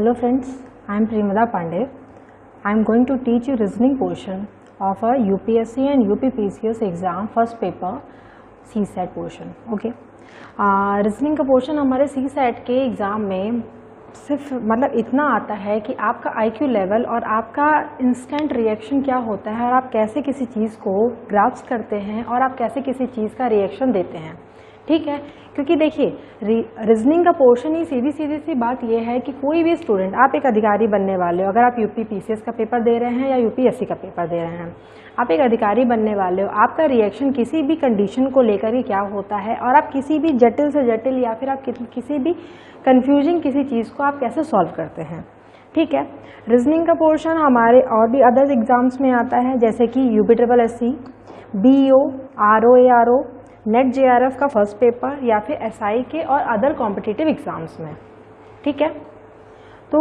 Hello friends, I am Primada Pandey. I am going to teach you reasoning portion of a UPSC and UPPCS exam first paper CSAT portion. Okay. Reasoning का portion हमारे CSAT के exam में सिर्फ मतलब इतना आता है कि आपका IQ लेवल और आपका इंस्टेंट रिएक्शन क्या होता है और आप कैसे किसी चीज़ को ग्रास्प करते हैं और आप कैसे किसी चीज़ का रिएक्शन देते हैं। ठीक है, क्योंकि देखिए रीजनिंग का पोर्शन ही सीधी सी बात यह है कि कोई भी स्टूडेंट, आप एक अधिकारी बनने वाले हो, अगर आप UPPCS का पेपर दे रहे हैं या UPSC का पेपर दे रहे हैं, आप एक अधिकारी बनने वाले हो, आपका रिएक्शन किसी भी कंडीशन को लेकर ही क्या होता है और आप किसी भी जटिल से जटिल या फिर आप किसी भी कंफ्यूजिंग किसी चीज़ को आप कैसे सॉल्व करते हैं। ठीक है, रीजनिंग का पोर्शन हमारे और भी अदर एग्जाम्स में आता है, जैसे कि UPSSC, BEO, ROARO, net JRF का फर्स्ट पेपर या फिर SI के और अदर कॉम्पिटिटिव एग्जाम्स में। ठीक है, तो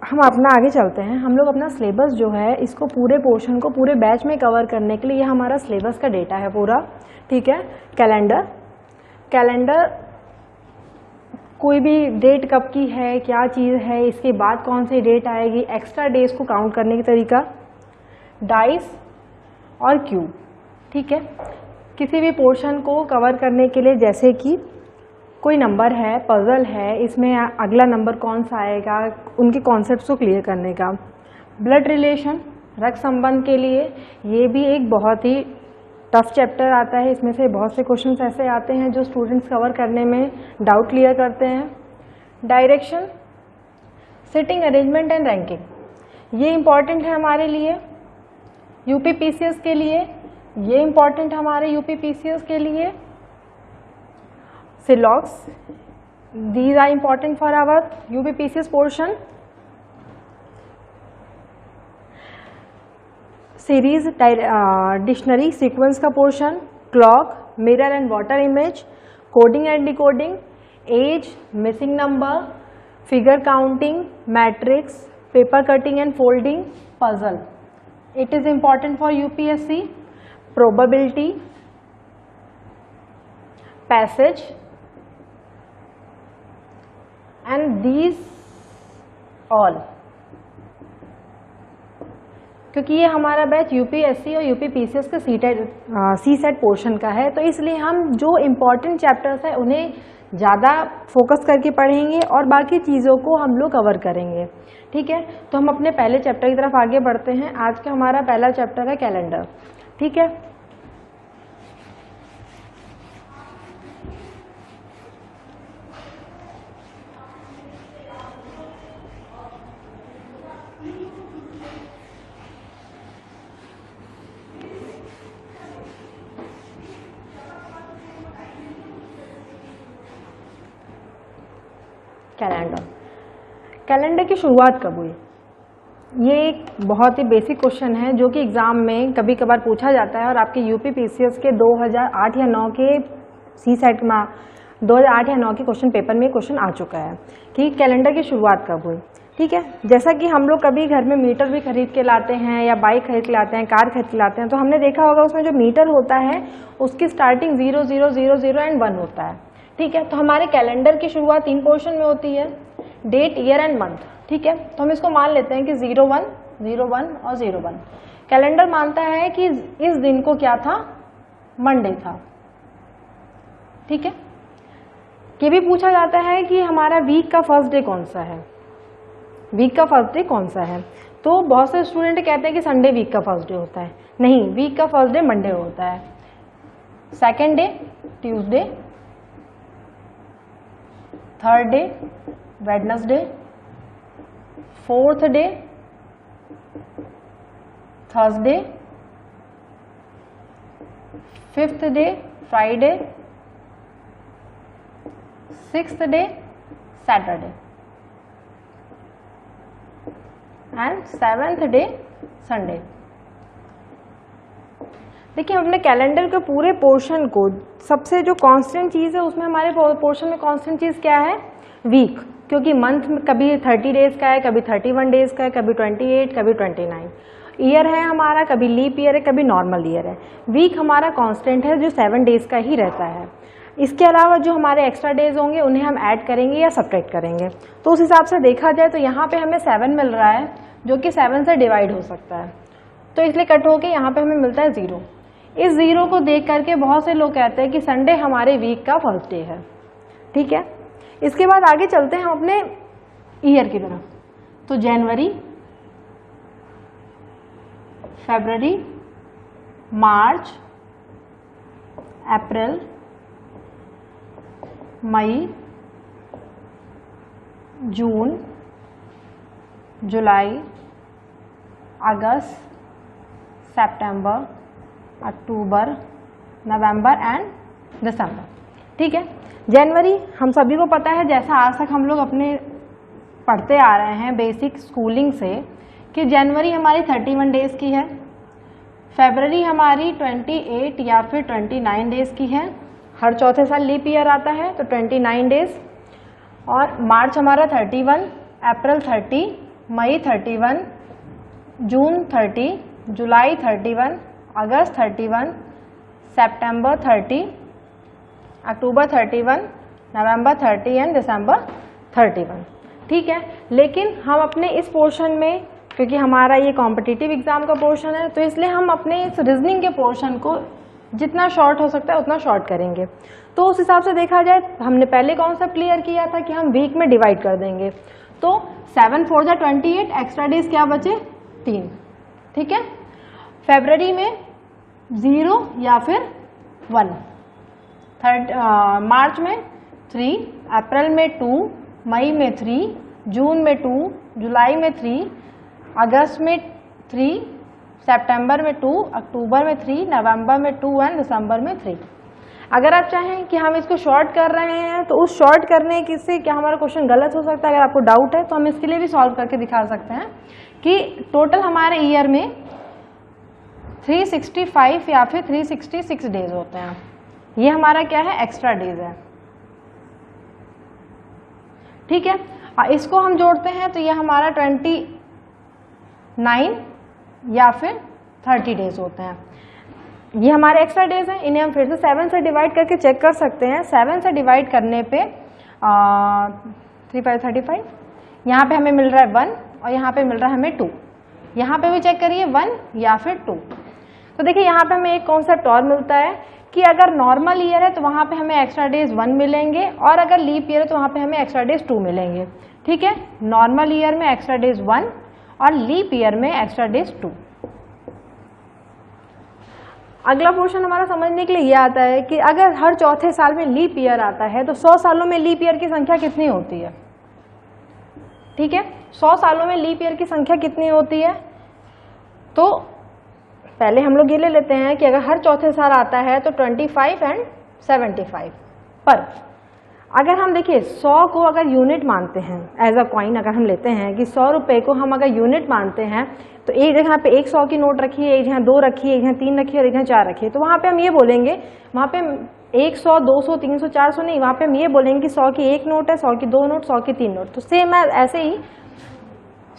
हम अपना आगे चलते हैं। हम लोग अपना सिलेबस जो है इसको पूरे पोर्शन को पूरे बैच में कवर करने के लिए, ये हमारा सिलेबस का डेटा है पूरा। ठीक है, कैलेंडर कोई भी डेट कब की है, क्या चीज़ है, इसके बाद कौन सी डेट आएगी, एक्स्ट्रा डेज को काउंट करने की तरीका, डाइस और क्यूब। ठीक है, किसी भी पोर्शन को कवर करने के लिए, जैसे कि कोई नंबर है, पजल है, इसमें अगला नंबर कौन सा आएगा, उनके कॉन्सेप्ट्स को क्लियर करने का। ब्लड रिलेशन, रक्त संबंध के लिए ये भी एक बहुत ही टफ चैप्टर आता है। इसमें से बहुत से क्वेश्चंस ऐसे आते हैं जो स्टूडेंट्स कवर करने में डाउट क्लियर करते हैं। Direction, sitting arrangement and ranking, ये इम्पॉर्टेंट है हमारे लिए UPPCS के लिए, ये इम्पॉर्टेंट हमारे UPPCS के लिए। Syllogisms, these are important for our UPPCS portion. Series dictionary sequence का portion, clock, mirror and water image, coding and decoding, age, missing number, figure counting, matrix, paper cutting and folding, puzzle. It is important for UPSC। Probability, passage and these all. क्योंकि ये हमारा batch UPSC और UPPCS के CSAT portion का है, तो इसलिए हम जो इम्पोर्टेंट चैप्टर्स हैं उन्हें ज़्यादा फोकस करके पढ़ेंगे और बाकी चीज़ों को हम लोग कवर करेंगे। ठीक है, तो हम अपने पहले चैप्टर की तरफ आगे बढ़ते हैं। आज का हमारा पहला चैप्टर है कैलेंडर। ठीक है, कैलेंडर की शुरुआत कब हुई? ये एक बहुत ही बेसिक क्वेश्चन है जो कि एग्ज़ाम में कभी कभार पूछा जाता है और आपके UPPCS के 2008 या 9 के CSAT में 2008 या 9 के क्वेश्चन पेपर में क्वेश्चन आ चुका है कि कैलेंडर की शुरुआत कब हुई। ठीक है, जैसा कि हम लोग कभी घर में मीटर भी खरीद के लाते हैं या बाइक खरीद के लाते हैं, कार खरीद के लाते हैं, तो हमने देखा होगा उसमें जो मीटर होता है उसकी स्टार्टिंग 0 0 0 0 एंड 1 होता है। ठीक है, तो हमारे कैलेंडर की शुरुआत 3 पोर्शन में होती है, डेट, ईयर एंड मंथ। ठीक है, तो हम इसको मान लेते हैं कि 01, 01 और 01। कैलेंडर मानता है कि इस दिन को क्या था, मंडे था। ठीक है, ये भी पूछा जाता है कि हमारा वीक का फर्स्ट डे कौन सा है, वीक का फर्स्ट डे कौन सा है। तो बहुत से स्टूडेंट कहते हैं कि संडे वीक का फर्स्ट डे होता है। नहीं, वीक का फर्स्ट डे मंडे होता है, second day Tuesday, third day Wednesday, fourth day Thursday, fifth day Friday, sixth day Saturday and seventh day Sunday. देखिए, हम अपने कैलेंडर के पूरे पोर्शन को सबसे जो कांस्टेंट चीज़ है उसमें हमारे पोर्शन में कांस्टेंट चीज़ क्या है, वीक। क्योंकि मंथ में कभी 30 डेज का है, कभी 31 डेज का है, कभी 28, कभी 29। ईयर है हमारा, कभी लीप ईयर है, कभी नॉर्मल ईयर है। वीक हमारा कांस्टेंट है जो 7 डेज का ही रहता है। इसके अलावा जो हमारे एक्स्ट्रा डेज होंगे उन्हें हम ऐड करेंगे या सब्ट्रैक्ट करेंगे। तो उस हिसाब से देखा जाए तो यहाँ पे हमें 7 मिल रहा है जो कि 7 से डिवाइड हो सकता है, तो इसलिए कट होके यहाँ पे हमें मिलता है 0। इस 0 को देख करके बहुत से लोग कहते हैं कि संडे हमारे वीक का फर्स्ट डे है। ठीक है, इसके बाद आगे चलते हैं हम अपने ईयर की तरफ। तो जनवरी, फरवरी, मार्च, अप्रैल, मई, जून, जुलाई, अगस्त, सितंबर, अक्टूबर, नवंबर एंड दिसंबर। ठीक है, जनवरी हम सभी को पता है, जैसा आज तक हम लोग अपने पढ़ते आ रहे हैं बेसिक स्कूलिंग से, कि जनवरी हमारी 31 डेज की है, फरवरी हमारी 28 या फिर 29 डेज की है, हर चौथे साल लीप ईयर आता है तो 29 डेज, और मार्च हमारा 31, अप्रैल 30, मई 31, जून 30, जुलाई 31, अगस्त 31, सितंबर 30, अक्टूबर 31, नवंबर 30 एंड दिसंबर 31। ठीक है, लेकिन हम अपने इस पोर्शन में, क्योंकि हमारा ये कॉम्पिटिटिव एग्जाम का पोर्शन है, तो इसलिए हम अपने इस रीजनिंग के पोर्शन को जितना शॉर्ट हो सकता है उतना शॉर्ट करेंगे। तो उस हिसाब से देखा जाए, हमने पहले कॉन्सेप्ट क्लियर किया था कि हम वीक में डिवाइड कर देंगे। तो 7 4 जा 28, एक्स्ट्रा डेज क्या बचे 3। ठीक है, फरवरी में 0 या फिर 1, मार्च में 3, अप्रैल में 2, मई में 3, जून में 2, जुलाई में 3, अगस्त में 3, सितंबर में 2, अक्टूबर में 3, नवंबर में 2 एंड दिसंबर में 3। अगर आप चाहें कि हम इसको शॉर्ट कर रहे हैं तो उस शॉर्ट करने से क्या हमारा क्वेश्चन गलत हो सकता है, अगर आपको डाउट है तो हम इसके लिए भी सॉल्व करके दिखा सकते हैं कि टोटल हमारे ईयर में 365 या फिर 366 डेज होते हैं। ये हमारा क्या है, एक्स्ट्रा डेज है। ठीक है, और इसको हम जोड़ते हैं तो ये हमारा 29 या फिर 30 डेज होते हैं। ये हमारे एक्स्ट्रा डेज हैं, इन्हें हम फिर से 7 से डिवाइड करके चेक कर सकते हैं। 7 से डिवाइड करने पे 3 5 35, यहाँ पे हमें मिल रहा है 1 और यहाँ पे मिल रहा है हमें 2। यहाँ पे भी चेक करिए 1 या फिर 2। तो देखिए यहाँ पे हमें एक कॉन्सेप्ट और मिलता है कि अगर नॉर्मल ईयर है तो वहाँ पे हमें एक्स्ट्रा डेज 1 मिलेंगे, और अगर लीप ईयर है तो वहाँ पे हमें एक्स्ट्रा डेज 2 मिलेंगे। ठीक है, नॉर्मल ईयर में एक्स्ट्रा डेज 1 और लीप ईयर में एक्स्ट्रा डेज 2। अगला पोर्शन हमारा समझने के लिए यह आता है कि अगर हर चौथे साल में लीप ईयर आता है तो 100 सालों में लीप ईयर की संख्या कितनी होती है। ठीक है, 100 सालों में लीप ईयर की संख्या कितनी होती है, तो पहले हम लोग ये ले लेते हैं कि अगर हर चौथे साल आता है तो 25 एंड 75। पर अगर हम देखिए 100 को अगर यूनिट मानते हैं, एज अ कॉइन अगर हम लेते हैं कि 100 रुपये को हम अगर यूनिट मानते हैं, तो एक जगह पे 100 की नोट रखिए, एक जगह 2 रखिए, एक जगह 3 रखिए और एक जगह 4 रखिए, तो वहाँ पे हम ये बोलेंगे, वहाँ पे 100 200 300 400 नहीं, वहाँ पे हम ये बोलेंगे कि 100 की 1 नोट है, 100 की 2 नोट, 100 की 3 नोट। तो सेम है ऐसे ही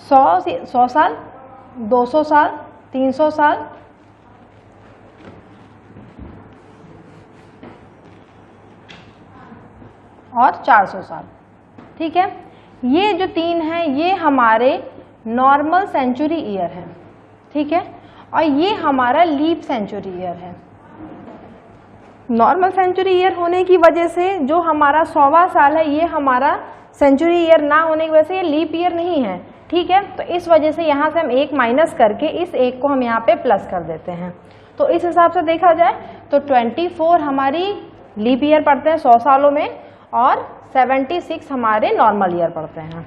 100 साल, 200 साल, 300 साल, और 400 साल। ठीक है, ये जो 3 हैं ये हमारे नॉर्मल सेंचुरी ईयर है। ठीक है, और ये हमारा लीप सेंचुरी ईयर है। नॉर्मल सेंचुरी ईयर होने की वजह से जो हमारा 100वां साल है ये हमारा सेंचुरी ईयर ना होने की वजह से ये लीप ईयर नहीं है। ठीक है, तो इस वजह से यहाँ से हम 1 माइनस करके इस 1 को हम यहाँ पे प्लस कर देते हैं। तो इस हिसाब से देखा जाए तो 24 हमारी लीप ईयर पढ़ते हैं 100 सालों में, और 76 हमारे नॉर्मल ईयर पढ़ते हैं।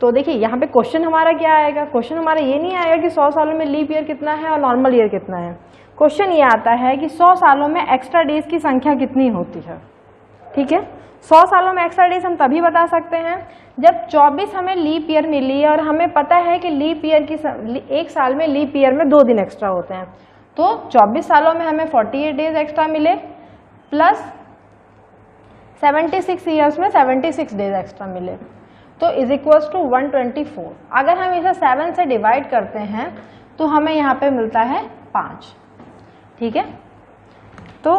तो देखिए यहाँ पे क्वेश्चन हमारा क्या आएगा, क्वेश्चन हमारा ये नहीं आएगा कि 100 सालों में लीप ईयर कितना है और नॉर्मल ईयर कितना है। क्वेश्चन ये आता है कि 100 सालों में एक्स्ट्रा डेज की संख्या कितनी होती है। ठीक है, 100 सालों में एक्स्ट्रा डेज हम तभी बता सकते हैं जब 24 हमें लीप ईयर मिली है और हमें पता है कि लीप ईयर की एक साल में लीप ईयर में 2 दिन एक्स्ट्रा होते हैं। तो 24 सालों में हमें 48 डेज एक्स्ट्रा मिले, प्लस 76 ईयर्स में 76 डेज एक्स्ट्रा मिले, तो इज इक्वल्स टू 124। अगर हम इसे 7 से डिवाइड करते हैं तो हमें यहाँ पे मिलता है 5। ठीक है, तो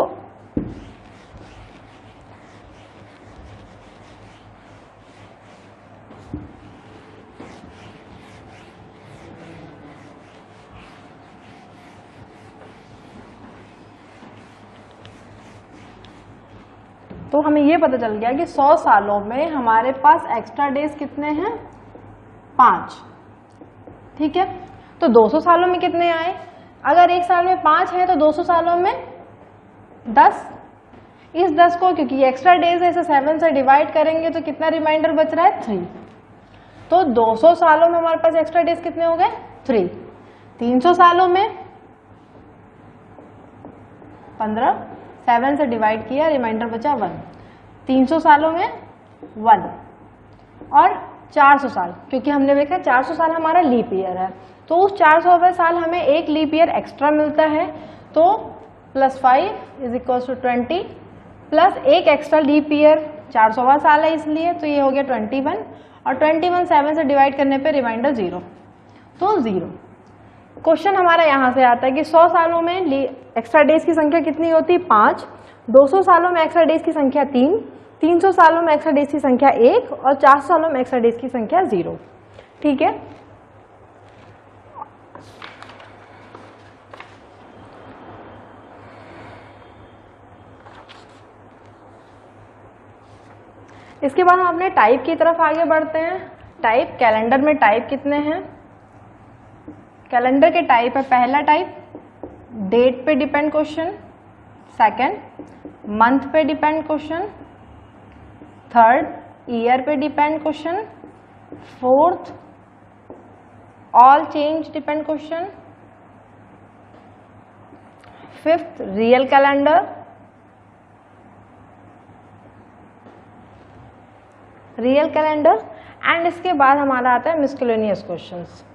तो हमें ये पता चल गया कि 100 सालों में हमारे पास एक्स्ट्रा डेज कितने हैं, 5। ठीक है, तो 200 सालों में कितने आए, अगर एक साल में 5 है तो 200 सालों में 10। इस 10 को क्योंकि एक्स्ट्रा डेज है इसे 7 से डिवाइड करेंगे तो कितना रिमाइंडर बच रहा है, 3। तो 200 सालों में हमारे पास एक्स्ट्रा डेज कितने हो गए, 3। 300 सालों में 15, 7 से डिवाइड किया, रिमाइंडर बचा 1। 300 सालों में 1 और 400 साल, क्योंकि हमने देखा 400 साल हमारा लीप ईयर है, तो उस 400वें साल हमें एक लीप ईयर एक्स्ट्रा मिलता है, तो +5 = 20 प्लस एक एक्स्ट्रा लीप ईयर 400वां साल है इसलिए, तो ये हो गया 21 और 21 7 से डिवाइड करने पे रिमाइंडर 0, तो 0। क्वेश्चन हमारा यहाँ से आता है कि 100 सालों में एक्स्ट्रा डेज की संख्या कितनी होती है, 5। 200 सालों में एक्स्ट्रा डेज की संख्या 3, 300 सालों में एक्स्ट्रा डेज की संख्या 1 और 400 सालों में एक्स्ट्रा डेज की संख्या 0। ठीक है, इसके बाद हम अपने टाइप की तरफ आगे बढ़ते हैं। टाइप, कैलेंडर में टाइप कितने हैं, कैलेंडर के टाइप है, पहला टाइप डेट पे डिपेंड क्वेश्चन, सेकंड मंथ पे डिपेंड क्वेश्चन, थर्ड ईयर पे depend question, fourth all change depend question, fifth real calendar, real calendar and इसके बाद हमारा आता है मिसलेनियस क्वेश्चंस।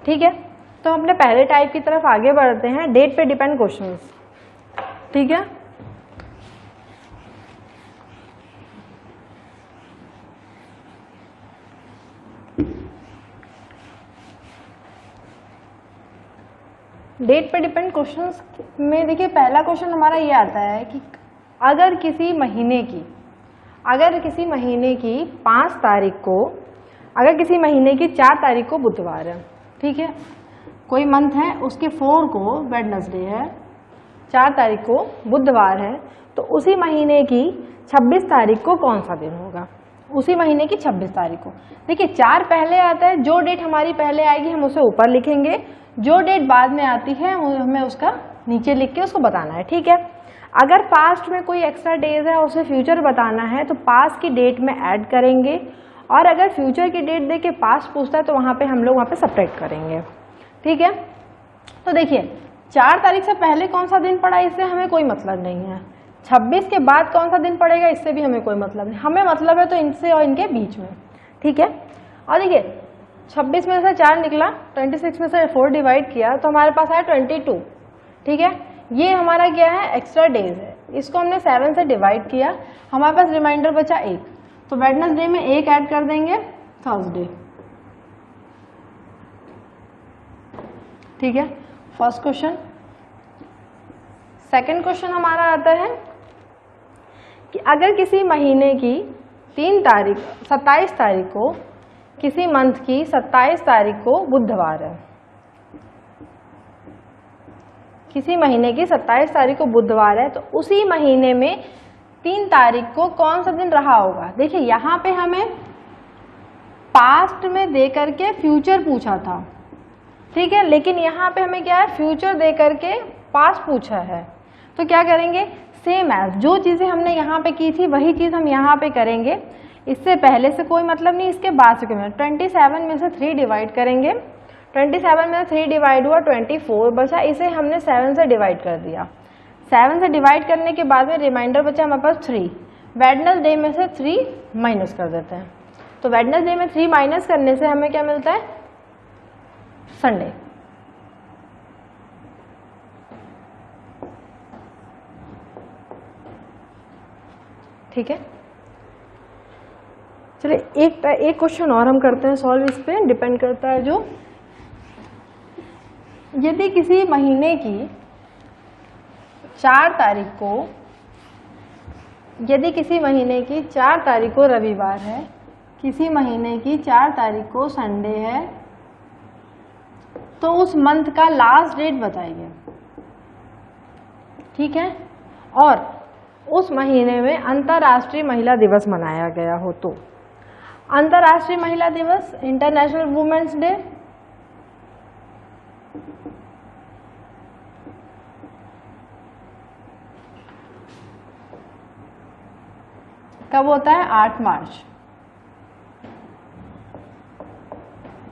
ठीक है, तो हम अपने पहले टाइप की तरफ आगे बढ़ते हैं, डेट पे डिपेंड क्वेश्चंस। ठीक है, डेट पे डिपेंड क्वेश्चंस में देखिए पहला क्वेश्चन हमारा ये आता है कि अगर किसी महीने की 5 तारीख को, अगर किसी महीने की 4 तारीख को बुधवार है, ठीक है, कोई मंथ है उसके 4 को वेडनेसडे है, 4 तारीख को बुधवार है, तो उसी महीने की 26 तारीख को कौन सा दिन होगा, उसी महीने की 26 तारीख को। देखिए 4 पहले आता है, जो डेट हमारी पहले आएगी हम उसे ऊपर लिखेंगे, जो डेट बाद में आती है हमें उसका नीचे लिख के उसको बताना है। ठीक है, अगर पास्ट में कोई एक्स्ट्रा डेज है और उसे फ्यूचर बताना है तो पास्ट की डेट में ऐड करेंगे, और अगर फ्यूचर की डेट देके पास्ट पूछता है तो वहाँ पे हम लोग वहाँ पे सब्ट्रैक्ट करेंगे। ठीक है, तो देखिए 4 तारीख से पहले कौन सा दिन पड़ा इससे हमें कोई मतलब नहीं है, 26 के बाद कौन सा दिन पड़ेगा इससे भी हमें कोई मतलब नहीं, हमें मतलब है तो इनसे और इनके बीच में। ठीक है, और देखिए 26 में से 4 निकला, 26 में से 4 डिवाइड किया तो हमारे पास आया 22। ठीक है, ये हमारा क्या है, एक्स्ट्रा डेज है, इसको हमने 7 से डिवाइड किया, हमारे पास रिमाइंडर बचा 1, तो वेडनेसडे में 1 ऐड कर देंगे, थर्सडे। ठीक है, फर्स्ट क्वेश्चन। सेकंड क्वेश्चन हमारा आता है कि अगर किसी महीने की 27 तारीख को, किसी मंथ की 27 तारीख को बुधवार है, किसी महीने की 27 तारीख को बुधवार है, तो उसी महीने में 3 तारीख को कौन सा दिन रहा होगा। देखिए यहाँ पे हमें पास्ट में दे करके फ्यूचर पूछा था, ठीक है, लेकिन यहाँ पे हमें क्या है, फ्यूचर दे करके पास्ट पूछा है, तो क्या करेंगे, सेम एज जो चीज़ें हमने यहाँ पे की थी वही चीज़ हम यहाँ पे करेंगे, इससे पहले से कोई मतलब नहीं, इसके बाद से कोई मतलब। 27 में से 3 डिवाइड करेंगे, 27 में 3 डिवाइड हुआ 24 बचा, इसे हमने 7 से डिवाइड कर दिया, 7 से डिवाइड करने के बाद में रिमाइंडर बचा हमारे पास 3, वेडनेसडे में से 3 माइनस कर देते हैं, तो वेडनेसडे में 3 माइनस करने से हमें क्या मिलता है, संडे। ठीक है, चलिए एक क्वेश्चन और हम करते हैं सॉल्व, इस पे डिपेंड करता है जो, यदि किसी महीने की 4 तारीख को, यदि किसी महीने की 4 तारीख को रविवार है, किसी महीने की 4 तारीख को संडे है, तो उस मंथ का लास्ट डेट बताइए। ठीक है, और उस महीने में अंतर्राष्ट्रीय महिला दिवस मनाया गया हो तो। अंतर्राष्ट्रीय महिला दिवस, इंटरनेशनल वुमेन्स डे, कब होता है? 8 मार्च।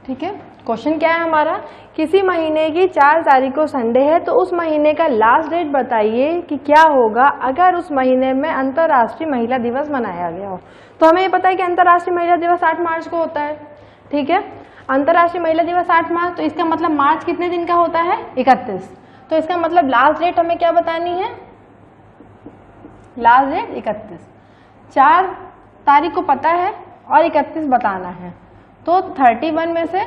ठीक है, क्वेश्चन क्या है हमारा? किसी महीने की 4 तारीख को संडे है तो उस महीने का लास्ट डेट बताइए कि क्या होगा अगर उस महीने में अंतर्राष्ट्रीय महिला दिवस मनाया गया हो। तो हमें ये पता है कि अंतर्राष्ट्रीय महिला दिवस 8 मार्च को होता है। ठीक है, अंतर्राष्ट्रीय महिला दिवस 8 मार्च, तो इसका मतलब मार्च कितने दिन का होता है? 31। तो इसका मतलब लास्ट डेट हमें क्या बतानी है? Last date 31। 4 तारीख को पता है और 31 बताना है, तो 31 में से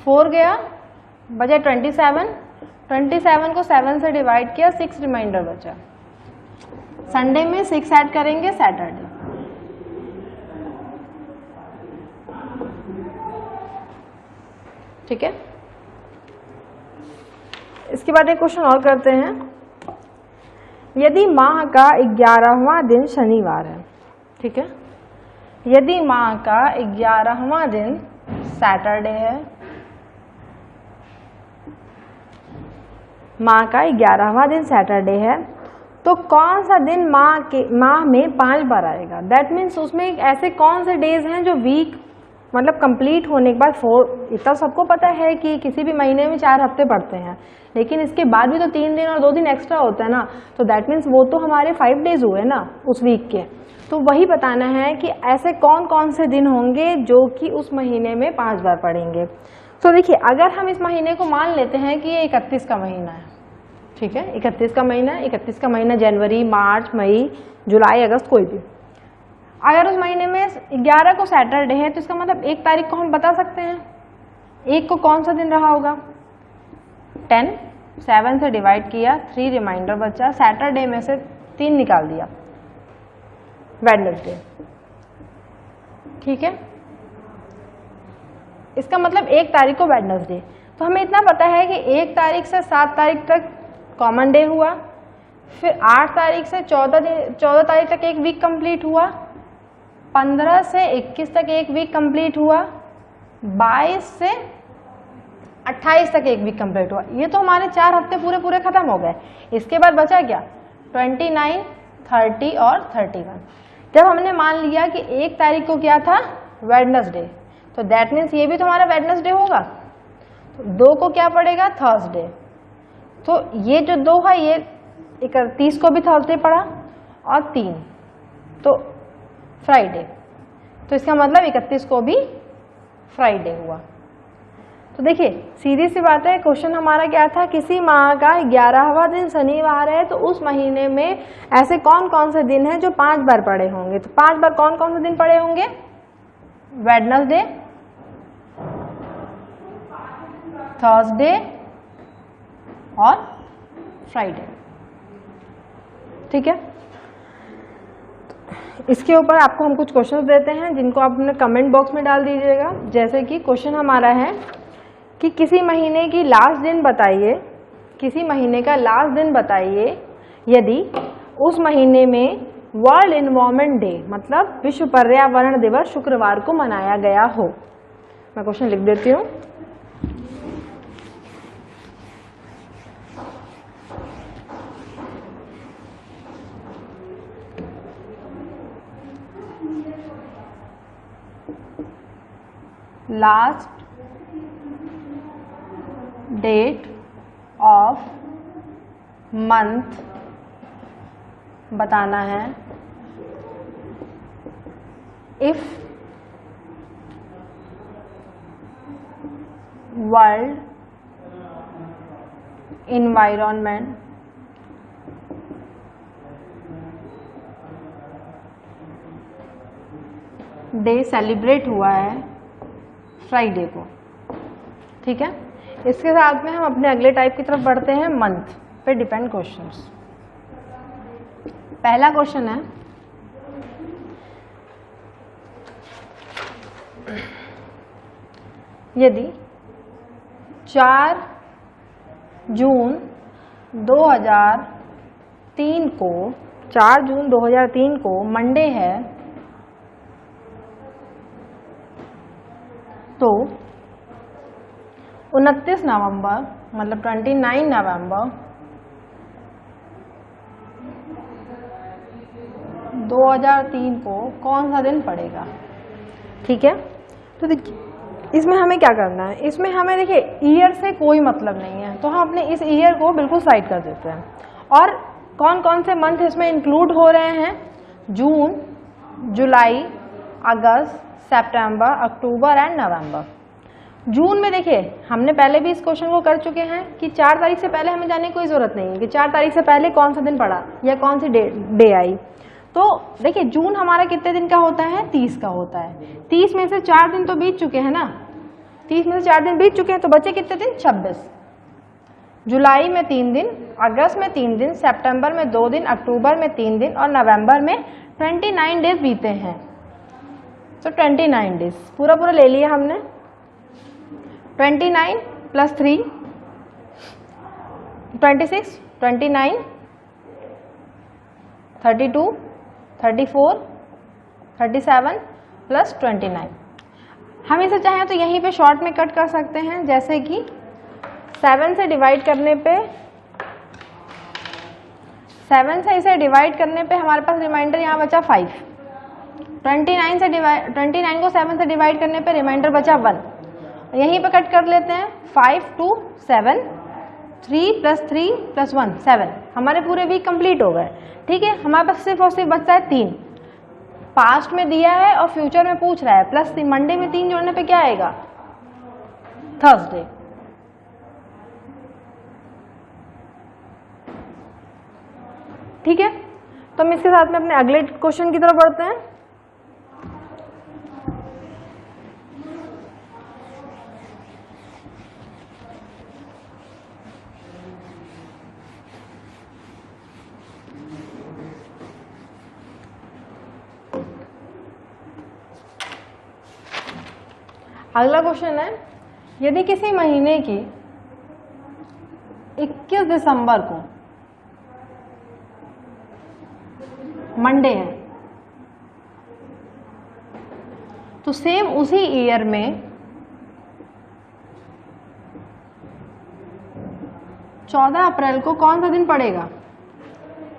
4 गया, बचा 27। 27 को 7 से डिवाइड किया, 6 रिमाइंडर बचा। संडे में 6 ऐड करेंगे, सैटरडे। ठीक है, इसके बाद एक क्वेश्चन और करते हैं। यदि माह का 11वां दिन शनिवार है, ठीक है, यदि माह का 11वां दिन सैटरडे है, माह का 11वां दिन सैटरडे है, तो कौन सा दिन माह में 5 बार आएगा? दैट मीन्स उसमें ऐसे कौन से डेज हैं जो वीक मतलब कंप्लीट होने के बाद 4, इतना सबको पता है कि किसी भी महीने में 4 हफ्ते पड़ते हैं, लेकिन इसके बाद भी तो 3 दिन और 2 दिन एक्स्ट्रा होता है ना, तो दैट मीन्स वो तो हमारे 5 डेज हुए ना उस वीक के। तो वही बताना है कि ऐसे कौन कौन से दिन होंगे जो कि उस महीने में 5 बार पड़ेंगे। तो देखिए, अगर हम इस महीने को मान लेते हैं कि ये 31 का महीना है, ठीक है, 31 का महीना, 31 का महीना जनवरी, मार्च, मई, जुलाई, अगस्त, कोई भी। अगर उस महीने में 11 को सैटरडे है तो इसका मतलब 1 तारीख को हम बता सकते हैं 1 को कौन सा दिन रहा होगा? 10, 7 से डिवाइड किया, 3 रिमाइंडर बचा, सैटरडे में से 3 निकाल दिया, वेडनेसडे। ठीक है, इसका मतलब 1 तारीख को वेडनेसडे। तो हमें इतना पता है कि 1 तारीख से 7 तारीख तक कॉमन डे हुआ, फिर 8 तारीख से 14 तारीख तक एक वीक कंप्लीट हुआ, 15 से 21 तक एक वीक कंप्लीट हुआ, 22 से 28 तक एक वीक कंप्लीट हुआ। ये तो हमारे 4 हफ्ते पूरे खत्म हो गए। इसके बाद बचा क्या? 29, 30 और 31। जब हमने मान लिया कि 1 तारीख को क्या था? वेडनेसडे, तो दैट मीन्स ये भी तो हमारा वेडनेसडे होगा। तो 2 को क्या पड़ेगा? थर्सडे। तो ये जो 2 है ये 31 को भी थर्सडे पड़ा और 3 तो फ्राइडे, तो इसका मतलब 31 को भी फ्राइडे हुआ। तो देखिए, सीधी सी बात है, क्वेश्चन हमारा क्या था? किसी माह का 11वां दिन शनिवार है तो उस महीने में ऐसे कौन कौन से दिन हैं जो 5 बार पड़े होंगे। तो 5 बार कौन कौन से दिन पड़े होंगे? वेडनेसडे, थर्सडे और फ्राइडे। ठीक है, इसके ऊपर आपको हम कुछ क्वेश्चंस देते हैं जिनको आप अपने कमेंट बॉक्स में डाल दीजिएगा। जैसे कि क्वेश्चन हमारा है कि किसी महीने की लास्ट दिन बताइए, किसी महीने का लास्ट दिन बताइए यदि उस महीने में वर्ल्ड एनवायरनमेंट डे मतलब विश्व पर्यावरण दिवस शुक्रवार को मनाया गया हो। मैं क्वेश्चन लिख देती हूँ। लास्ट डेट ऑफ मंथ बताना है if world environment day celebrate हुआ है फ्राइडे को। ठीक है, इसके साथ में हम अपने अगले टाइप की तरफ बढ़ते हैं, मंथ पे डिपेंड क्वेश्चंस। पहला क्वेश्चन है, यदि 4 जून 2003 को 4 जून 2003 को मंडे है, तो 29 नवंबर मतलब 29 नवंबर 2003 को कौन सा दिन पड़ेगा। ठीक है, तो देखिए इसमें हमें क्या करना है, इसमें हमें देखिए ईयर से कोई मतलब नहीं है, तो हम अपने इस ईयर को बिल्कुल साइड कर देते हैं। और कौन कौन से मंथ इसमें इंक्लूड हो रहे हैं, जून, जुलाई, अगस्त, सितंबर, अक्टूबर एंड नवंबर। जून में देखिए हमने पहले भी इस क्वेश्चन को कर चुके हैं कि 4 तारीख से पहले हमें जाने की कोई ज़रूरत नहीं है कि 4 तारीख से पहले कौन सा दिन पड़ा या कौन सी डे आई। तो देखिए जून हमारा कितने दिन का होता है, 30 का होता है। 30 में से 4 दिन तो बीत चुके हैं ना, 30 में से 4 दिन बीत चुके हैं, तो बचे कितने दिन, 26। जुलाई में 3 दिन, अगस्त में 3 दिन, सितंबर में 2 दिन, अक्टूबर में 3 दिन और नवंबर में 29 डेज बीते हैं। तो 29 डेज पूरा पूरा ले लिया हमने। 29 प्लस 3 26, 29, 32, 34, 37 प्लस 29। हम इसे चाहें तो यहीं पे शॉर्ट में कट कर सकते हैं, जैसे कि 7 से डिवाइड करने पे, 7 से इसे डिवाइड करने पे हमारे पास रिमाइंडर यहाँ बचा 5। 29 को 7 से डिवाइड करने पे रिमाइंडर बचा 1। यहीं पे कट कर लेते हैं, 5 to 7, 3 प्लस 3 प्लस 1 7। हमारे पूरे वीक कंप्लीट हो गए। ठीक है, हमारे पास सिर्फ और सिर्फ बचता है 3। पास्ट में दिया है और फ्यूचर में पूछ रहा है, प्लस मंडे में 3 जोड़ने पे क्या आएगा, थर्सडे। ठीक है, तो हम इसके साथ में अपने अगले क्वेश्चन की तरफ बढ़ते हैं। अगला क्वेश्चन है, यदि किसी महीने की 21 दिसंबर को मंडे है, तो सेम उसी ईयर में 14 अप्रैल को कौन सा दिन पड़ेगा।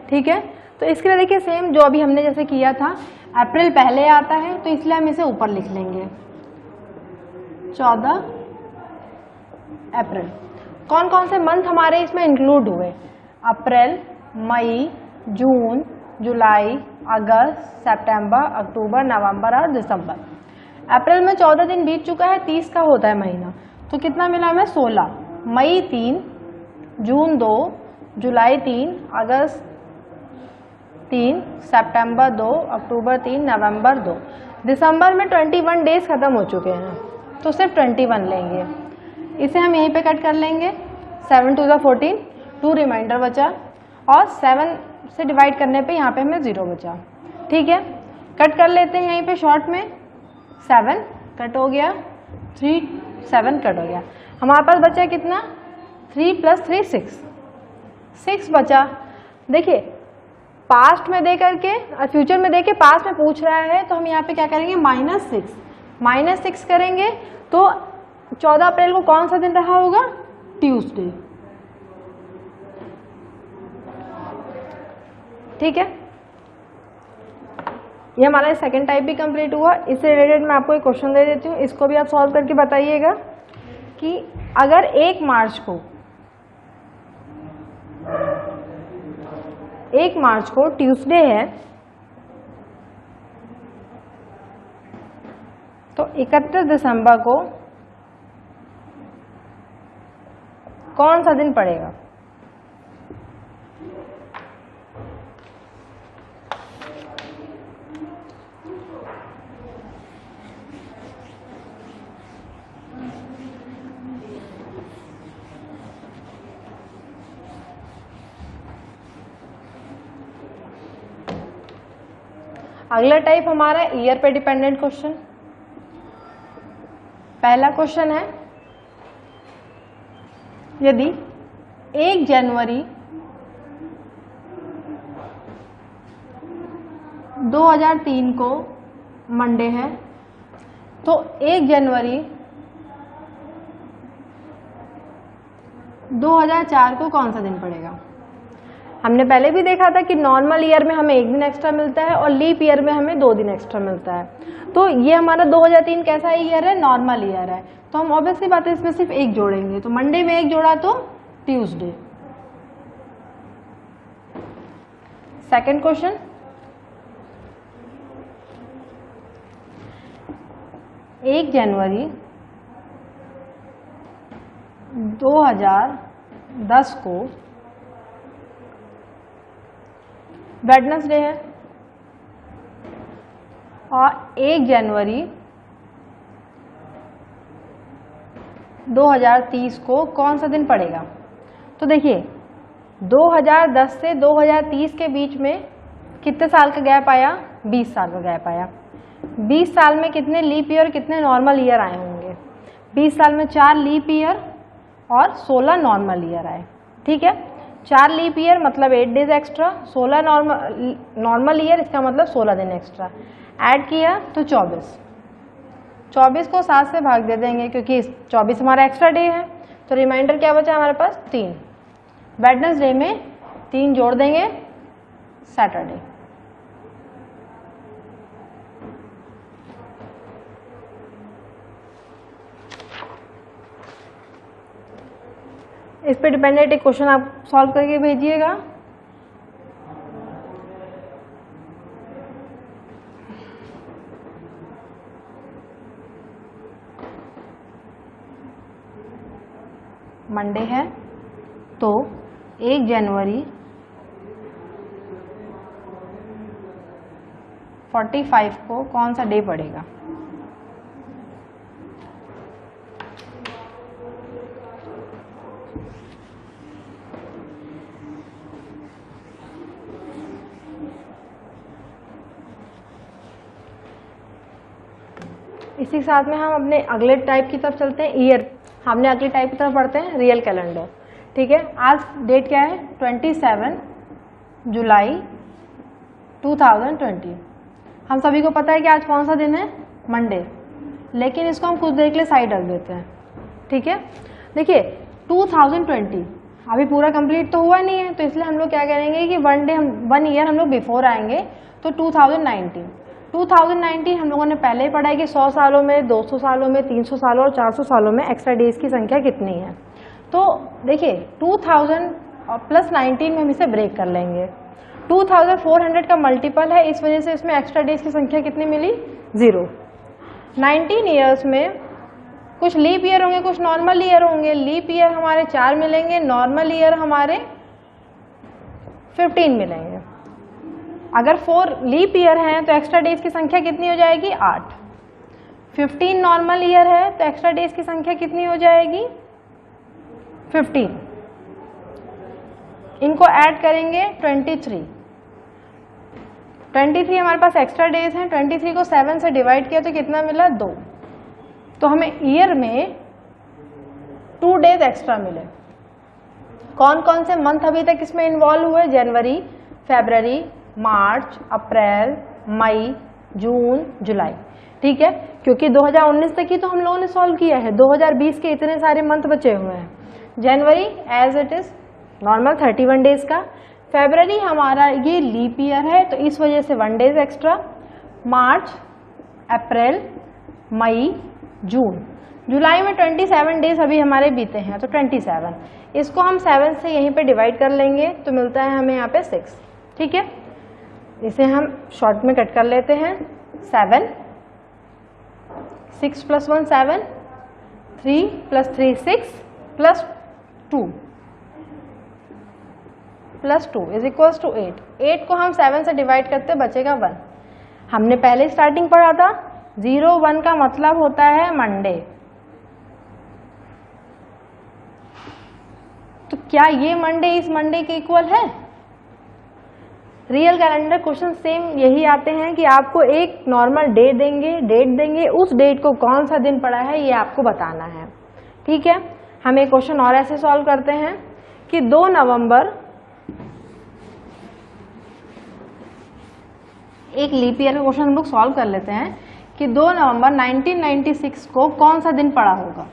ठीक है, तो इसके लिए देखिए सेम जो अभी हमने जैसे किया था, अप्रैल पहले आता है तो इसलिए हम इसे ऊपर लिख लेंगे 14 अप्रैल। कौन कौन से मंथ हमारे इसमें इंक्लूड हुए, अप्रैल, मई, जून, जुलाई, अगस्त, सितंबर, अक्टूबर, नवंबर और दिसंबर। अप्रैल में 14 दिन बीत चुका है, 30 का होता है महीना, तो कितना मिला हमें 16। मई 3, जून 2, जुलाई 3, अगस्त 3, सितंबर 2, अक्टूबर 3, नवंबर 2। दिसंबर में 21 डेज खत्म हो चुके हैं, तो सिर्फ 21 लेंगे। इसे हम यहीं पे कट कर लेंगे, 7 to the 14, 2 रिमाइंडर बचा और 7 से डिवाइड करने पे यहाँ पे हमें 0 बचा। ठीक है, कट कर लेते हैं यहीं पे शॉर्ट में, 7 कट हो गया, 3 7 कट हो गया। हमारे पास बचा कितना, 3 प्लस 3 6 बचा। देखिए पास्ट में दे करके और फ्यूचर में दे के पास्ट में पूछ रहा है, तो हम यहाँ पे क्या करेंगे, -6 करेंगे, तो 14 अप्रैल को कौन सा दिन रहा होगा, ट्यूसडे। ठीक है, ये हमारा सेकंड टाइप भी कंप्लीट हुआ। इससे रिलेटेड मैं आपको एक क्वेश्चन दे देती हूँ, इसको भी आप सॉल्व करके बताइएगा कि अगर 1 मार्च को ट्यूसडे है, तो 31 दिसंबर को कौन सा दिन पड़ेगा। अगला टाइप हमारा ईयर पे डिपेंडेंट क्वेश्चन। पहला क्वेश्चन है, यदि 1 जनवरी 2003 को मंडे है, तो 1 जनवरी 2004 को कौन सा दिन पड़ेगा? हमने पहले भी देखा था कि नॉर्मल ईयर में हमें 1 दिन एक्स्ट्रा मिलता है और लीप ईयर में हमें 2 दिन एक्स्ट्रा मिलता है। तो ये हमारा 2003 कैसा ईयर है? नॉर्मल ईयर है। तो हम ऑब्वियसली बात है इसमें सिर्फ 1 जोड़ेंगे, तो मंडे में 1 जोड़ा तो ट्यूसडे। सेकंड क्वेश्चन, एक जनवरी 2010 को वेडनेसडे है और 1 जनवरी 2030 को कौन सा दिन पड़ेगा? तो देखिए 2010 से 2030 के बीच में कितने साल का गैप आया? 20 साल का गैप आया। 20 साल में कितने लीप ईयर कितने नॉर्मल ईयर आए होंगे? 20 साल में 4 लीप ईयर और 16 नॉर्मल ईयर आए। ठीक है, 4 लीप ईयर मतलब 8 डेज एक्स्ट्रा, 16 नॉर्मल ईयर इसका मतलब 16 दिन एक्स्ट्रा। ऐड किया तो 24 को 7 से भाग दे देंगे क्योंकि 24 हमारा एक्स्ट्रा डे है, तो रिमाइंडर क्या बचा हमारे पास? 3। वेडनेसडे में 3 जोड़ देंगे, सैटरडे। इस पे डिपेंडेंट एक क्वेश्चन आप सॉल्व करके भेजिएगा। मंडे है तो 1 जनवरी 45 को कौन सा डे पड़ेगा? इसी के साथ में हम अपने अगले टाइप की तरफ चलते हैं। ईयर, हमने अगले टाइप की तरफ पढ़ते हैं रियल कैलेंडर। ठीक है, आज डेट क्या है? 27 जुलाई 2020। हम सभी को पता है कि आज कौन सा दिन है? मंडे। लेकिन इसको हम कुछ देर के लिए साइड रख देते हैं। ठीक है, देखिए 2020 अभी पूरा कंप्लीट तो हुआ नहीं है, तो इसलिए हम लोग क्या करेंगे कि 1 ईयर हम लोग बिफोर आएंगे, तो 2019 हम लोगों ने पहले ही पढ़ा है कि 100 सालों में, 200 सालों में, 300 सालों और 400 सालों में एक्स्ट्रा डेज की संख्या कितनी है। तो देखिए 2000 प्लस 19 में हम इसे ब्रेक कर लेंगे। 2400 का मल्टीपल है, इस वजह से इसमें एक्स्ट्रा डेज की संख्या कितनी मिली? 0। 19 ईयर्स में कुछ लीप ईयर होंगे, कुछ नॉर्मल ईयर होंगे। लीप ईयर हमारे 4 मिलेंगे, नॉर्मल ईयर हमारे 15 मिलेंगे। अगर 4 लीप ईयर हैं तो एक्स्ट्रा डेज की संख्या कितनी हो जाएगी? 8। 15 नॉर्मल ईयर है तो एक्स्ट्रा डेज की संख्या कितनी हो जाएगी? 15। इनको ऐड करेंगे 23 हमारे पास एक्स्ट्रा डेज हैं। 23 को 7 से डिवाइड किया तो कितना मिला? 2। तो हमें ईयर में 2 डेज एक्स्ट्रा मिले। कौन कौन से मंथ अभी तक इसमें इन्वॉल्व हुए? जनवरी, फरवरी, मार्च, अप्रैल, मई, जून, जुलाई। ठीक है, क्योंकि 2019 तक ही तो हम लोगों ने सॉल्व किया है, 2020 के इतने सारे मंथ बचे हुए हैं। January as it is normal 31 days का। फरवरी हमारा ये लीप ईयर है तो इस वजह से 1 डेज एक्स्ट्रा। मार्च, अप्रैल, मई, जून, जुलाई में 27 डेज अभी हमारे बीते हैं, तो 27। इसको हम 7 से यहीं पे डिवाइड कर लेंगे तो मिलता है हमें यहाँ पे 6। ठीक है, इसे हम शॉर्ट में कट कर लेते हैं। 7, 6 + 1 7, 3 + 3 6 + 2 = 8। 8 को हम 7 से डिवाइड करते बचेगा 1। हमने पहले स्टार्टिंग पढ़ा था 0 1 का मतलब होता है मंडे। तो क्या ये मंडे इस मंडे के इक्वल है? रियल कैलेंडर क्वेश्चन सेम यही आते हैं कि आपको एक नॉर्मल डेट देंगे, उस डेट को कौन सा दिन पड़ा है ये आपको बताना है। ठीक है, हम एक क्वेश्चन और ऐसे सॉल्व करते हैं कि 2 नवंबर एक लीप ईयर का क्वेश्चन हम लोग सॉल्व कर लेते हैं कि 2 नवंबर 1996 को कौन सा दिन पड़ा होगा।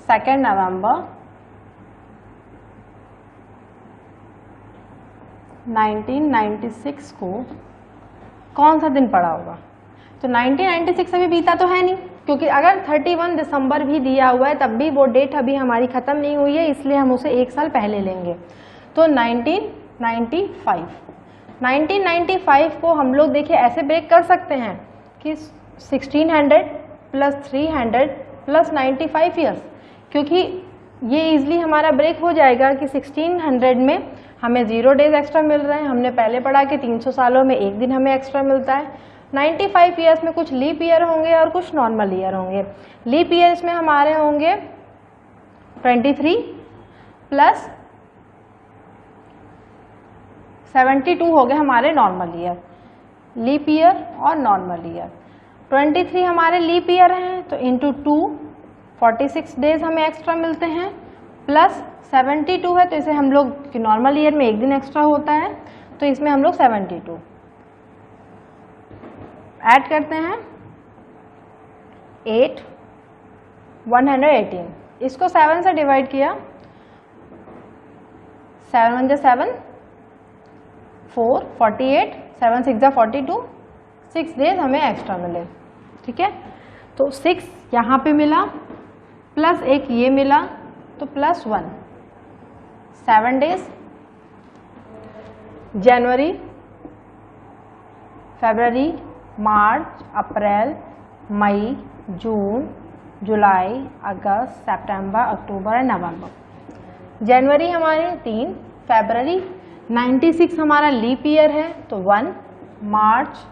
सेकेंड नवंबर 1996 को कौन सा दिन पड़ा होगा। तो 1996 अभी बीता तो है नहीं, क्योंकि अगर 31 दिसंबर भी दिया हुआ है तब भी वो डेट अभी हमारी ख़त्म नहीं हुई है, इसलिए हम उसे एक साल पहले लेंगे। तो 1995 को हम लोग देखिए ऐसे ब्रेक कर सकते हैं कि 1600 प्लस 300 प्लस 95 ईयर्स, क्योंकि ये इजली हमारा ब्रेक हो जाएगा कि 1600 में हमें 0 डेज एक्स्ट्रा मिल रहे हैं। हमने पहले पढ़ा कि 300 सालों में एक दिन हमें एक्स्ट्रा मिलता है। 95 ईयर्स में कुछ लीप ईयर होंगे और कुछ नॉर्मल ईयर होंगे। लीप ईयर्स में हमारे होंगे 23 प्लस 72 हो गए हमारे नॉर्मल ईयर, लीप ईयर और नॉर्मल ईयर। 23 हमारे लीप ईयर हैं तो इंटू 2 46 डेज हमें एक्स्ट्रा मिलते हैं, प्लस 72 है तो इसे हम लोग नॉर्मल ईयर में एक दिन एक्स्ट्रा होता है तो इसमें हम लोग 72 ऐड करते हैं। 8 118, इसको 7 से डिवाइड किया, 7 1 7 4 48, 7 6 42, 6 डेज हमें एक्स्ट्रा मिले। ठीक है, तो 6 यहाँ पे मिला प्लस एक ये मिला तो प्लस 1, 7 डेज। जनवरी, फरवरी, मार्च, अप्रैल, मई, जून, जुलाई, अगस्त, सितंबर, अक्टूबर और नवंबर। जनवरी हमारे 3, फरवरी 96 हमारा लीप ईयर है तो 1, मार्च,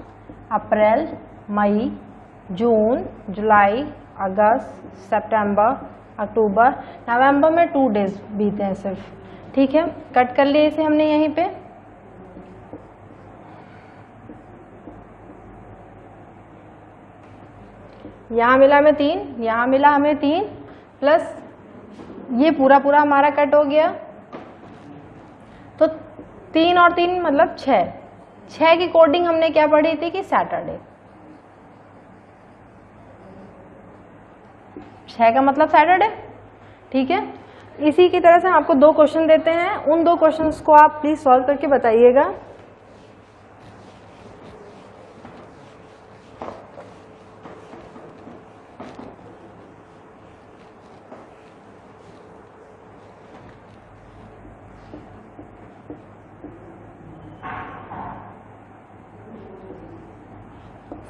अप्रैल, मई, जून, जुलाई, अगस्त, सितंबर, अक्टूबर, नवंबर में 2 डेज बीते हैं सिर्फ। ठीक है, कट कर लिए इसे हमने यहीं पे। यहाँ मिला हमें 3, यहाँ मिला हमें 3, प्लस ये पूरा पूरा हमारा कट हो गया तो 3 और 3 मतलब 6। 6 की कोडिंग हमने क्या पढ़ी थी कि सैटरडे। 6 का मतलब सैटरडे। ठीक है, इसी की तरह से हम आपको 2 क्वेश्चन देते हैं, उन 2 क्वेश्चंस को आप प्लीज सॉल्व करके बताइएगा।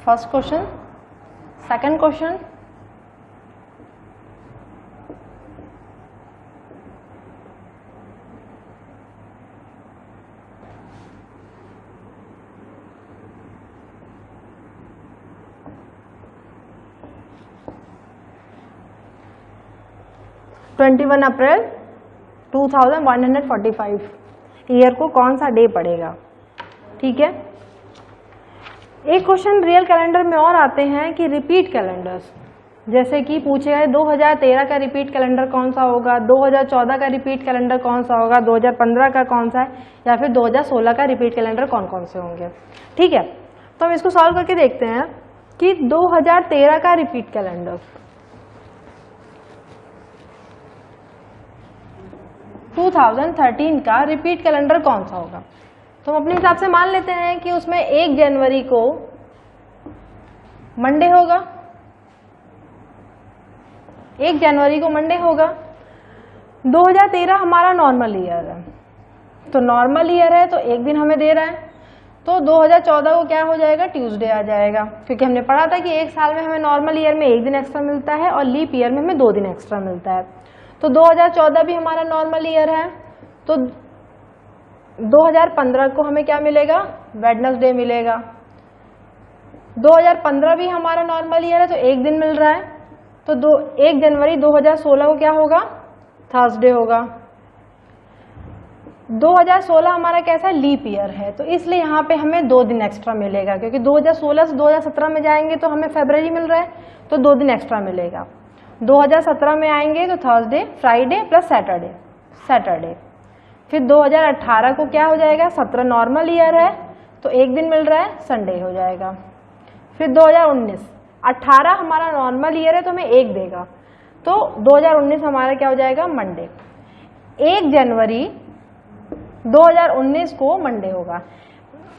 फर्स्ट क्वेश्चन, सेकंड क्वेश्चन, अप्रैल 2145 ईयर को कौन सा डे पड़ेगा। ठीक है, एक क्वेश्चन रियल कैलेंडर में और आते हैं कि रिपीट कैलेंडर्स, जैसे कि पूछे गए 2013 का रिपीट कैलेंडर कौन सा होगा, 2014 का रिपीट कैलेंडर कौन सा होगा, 2015 का कौन सा है, या फिर 2016 का रिपीट कैलेंडर कौन कौन से होंगे। ठीक है, तो हम इसको सॉल्व करके देखते हैं कि 2013 का रिपीट कैलेंडर 2013 का रिपीट कैलेंडर कौन सा होगा। तो हम अपने हिसाब से मान लेते हैं कि उसमें 1 जनवरी को मंडे होगा, 1 जनवरी को मंडे होगा। 2013 हमारा नॉर्मल ईयर है, तो नॉर्मल ईयर है तो एक दिन हमें दे रहा है, तो 2014 को क्या हो जाएगा, ट्यूसडे आ जाएगा, क्योंकि हमने पढ़ा था कि एक साल में हमें नॉर्मल ईयर में एक दिन एक्स्ट्रा मिलता है और लीप ईयर में हमें 2 दिन एक्स्ट्रा मिलता है। तो 2014 भी हमारा नॉर्मल ईयर है, तो 2015 को हमें क्या मिलेगा, वेडनेसडे मिलेगा। 2015 भी हमारा नॉर्मल ईयर है तो एक दिन मिल रहा है, तो 1 जनवरी 2016 को क्या होगा, थर्सडे होगा। 2016 हमारा कैसा लीप ईयर है, तो इसलिए यहाँ पे हमें 2 दिन एक्स्ट्रा मिलेगा, क्योंकि 2016 से 2017 में जाएंगे तो हमें फरवरी मिल रहा है तो 2 दिन एक्स्ट्रा मिलेगा। 2017 में आएंगे तो Thursday, Friday plus Saturday, Saturday. फिर 2018 को क्या हो जाएगा, 17 नॉर्मल ईयर है तो एक दिन मिल रहा है, संडे हो जाएगा। फिर 2019, 18 हमारा नॉर्मल ईयर है तो हमें एक देगा, तो 2019 हमारा क्या हो जाएगा, मंडे। 1 जनवरी 2019 को मंडे होगा।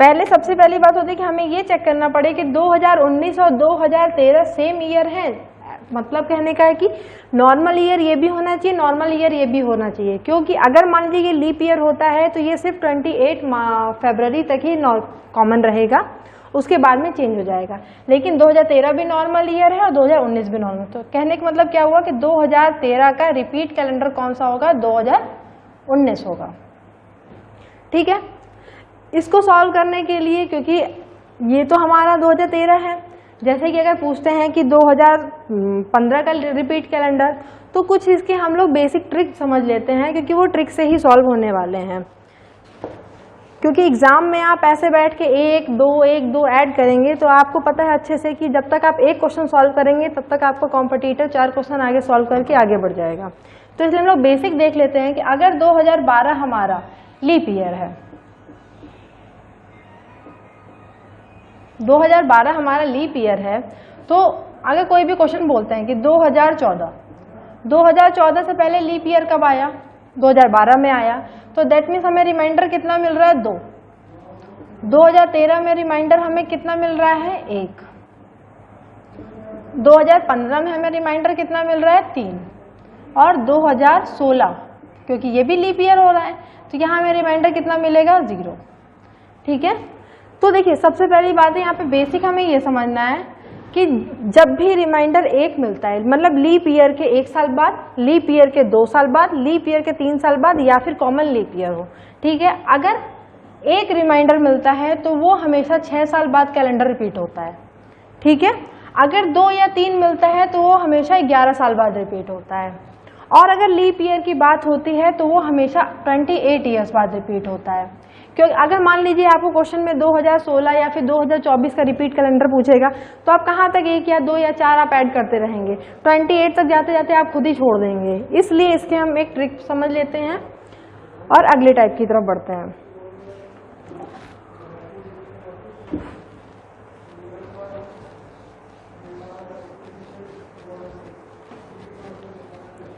पहले सबसे पहली बात होती है कि हमें ये चेक करना पड़े कि 2019 और 2013 सेम ईयर है। मतलब कहने का है कि नॉर्मल ईयर ये भी होना चाहिए, नॉर्मल ईयर ये भी होना चाहिए, क्योंकि अगर मान लीजिए लीप ईयर होता है तो ये सिर्फ 28 फरवरी तक ही कॉमन रहेगा, उसके बाद में चेंज हो जाएगा। लेकिन 2013 भी नॉर्मल ईयर है और 2019 भी नॉर्मल। तो कहने का मतलब क्या हुआ कि 2013 का रिपीट कैलेंडर कौन सा होगा, 2019 होगा। ठीक है, इसको सॉल्व करने के लिए, क्योंकि ये तो हमारा 2013 है, जैसे कि अगर पूछते हैं कि 2015 का रिपीट कैलेंडर, तो कुछ इसके हम लोग बेसिक ट्रिक समझ लेते हैं, क्योंकि वो ट्रिक से ही सॉल्व होने वाले हैं। क्योंकि एग्जाम में आप ऐसे बैठ के 1 2 ऐड करेंगे तो आपको पता है अच्छे से कि जब तक आप एक क्वेश्चन सॉल्व करेंगे तब तक आपको कॉम्पिटिटर 4 क्वेश्चन आगे सॉल्व करके आगे बढ़ जाएगा। तो इसलिए हम लोग बेसिक देख लेते हैं कि अगर 2012 हमारा लीप ईयर है, 2012 हमारा लीप ईयर है, तो अगर कोई भी क्वेश्चन बोलते हैं कि 2014 से पहले लीप ईयर कब आया, 2012 में आया, तो दैट मीन्स हमें रिमाइंडर कितना मिल रहा है, 2। 2013 में रिमाइंडर हमें कितना मिल रहा है, 1। 2015 में हमें रिमाइंडर कितना मिल रहा है, 3। और 2016 क्योंकि ये भी लीप ईयर हो रहा है तो यहाँ हमें रिमाइंडर कितना मिलेगा, 0। ठीक है, तो देखिए सबसे पहली बात है यहाँ पे बेसिक हमें ये समझना है कि जब भी रिमाइंडर 1 मिलता है, मतलब लीप ईयर के 1 साल बाद, लीप ईयर के 2 साल बाद, लीप ईयर के 3 साल बाद, या फिर कॉमन लीप ईयर हो। ठीक है, अगर 1 रिमाइंडर मिलता है तो वो हमेशा 6 साल बाद कैलेंडर रिपीट होता है। ठीक है, अगर 2 या 3 मिलता है तो वो हमेशा 11 साल बाद रिपीट होता है। और अगर लीप ईयर की बात होती है तो वो हमेशा 28 ईयर्स बाद रिपीट होता है। क्योंकि अगर मान लीजिए आपको क्वेश्चन में 2016 या फिर 2024 का रिपीट कैलेंडर पूछेगा तो आप कहाँ तक 1 या 2 या 4 आप ऐड करते रहेंगे, 28 तक जाते जाते आप खुद ही छोड़ देंगे। इसलिए इसके हम एक ट्रिक समझ लेते हैं और अगले टाइप की तरफ बढ़ते हैं।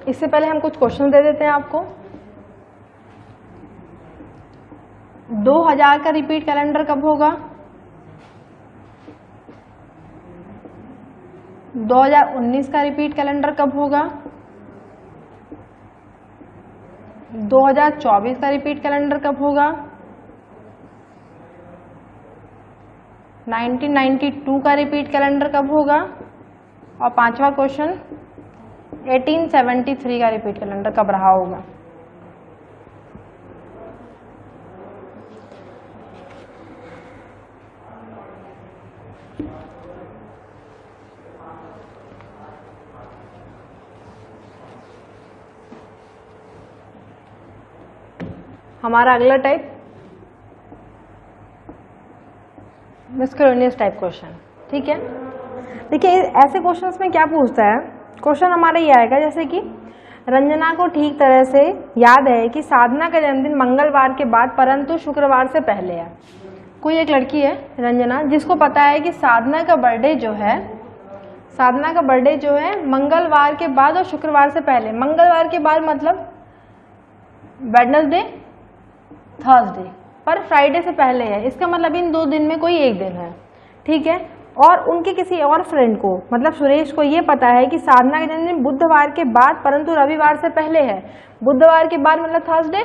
इससे पहले हम कुछ क्वेश्चन दे देते हैं आपको। 2000 का रिपीट कैलेंडर कब होगा, 2019 का रिपीट कैलेंडर कब होगा, 2024 का रिपीट कैलेंडर कब होगा, 1992 का रिपीट कैलेंडर कब होगा, और 5वां क्वेश्चन 1873 का रिपीट कैलेंडर कब रहा होगा। हमारा अगला टाइप मिसकैलोनियस टाइप क्वेश्चन। ठीक है, देखिए ऐसे क्वेश्चंस में क्या पूछता है, क्वेश्चन हमारा ये आएगा जैसे कि रंजना को ठीक तरह से याद है कि साधना का जन्मदिन मंगलवार के बाद परंतु शुक्रवार से पहले है। कोई एक लड़की है रंजना जिसको पता है कि साधना का बर्थडे जो है मंगलवार के बाद और शुक्रवार से पहले। मंगलवार के बाद मतलब वेडनेसडे, थर्सडे, पर फ्राइडे से पहले है। इसका मतलब इन 2 दिन में कोई एक दिन है। ठीक है, और उनके किसी और फ्रेंड को मतलब सुरेश को ये पता है कि साधना का जन्मदिन बुधवार के बाद परंतु रविवार से पहले है। बुधवार के बाद मतलब थर्सडे,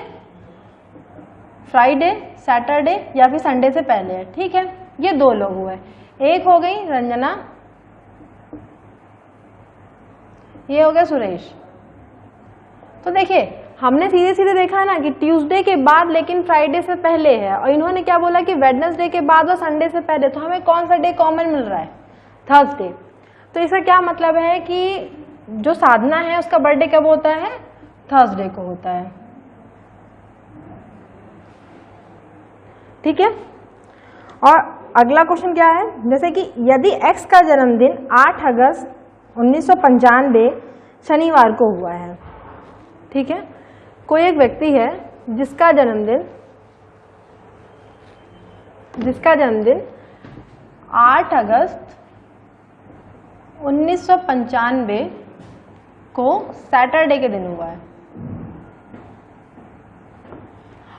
फ्राइडे, सैटरडे या फिर संडे से पहले है। ठीक है, ये 2 लोग हुए। एक हो गई रंजना, ये हो गया सुरेश। तो देखिए हमने सीधे सीधे देखा है ना कि ट्यूसडे के बाद लेकिन फ्राइडे से पहले है, और इन्होंने क्या बोला कि वेडनेसडे के बाद और संडे से पहले। तो हमें कौन सा डे कॉमन मिल रहा है, थर्सडे। तो इसका क्या मतलब है कि जो साधना है उसका बर्थडे कब होता है, थर्सडे को होता है। ठीक है, और अगला क्वेश्चन क्या है, जैसे कि यदि एक्स का जन्मदिन 8 अगस्त 1995 शनिवार को हुआ है। ठीक है, कोई एक व्यक्ति है जिसका जन्मदिन 8 अगस्त 1995 को सैटरडे के दिन हुआ है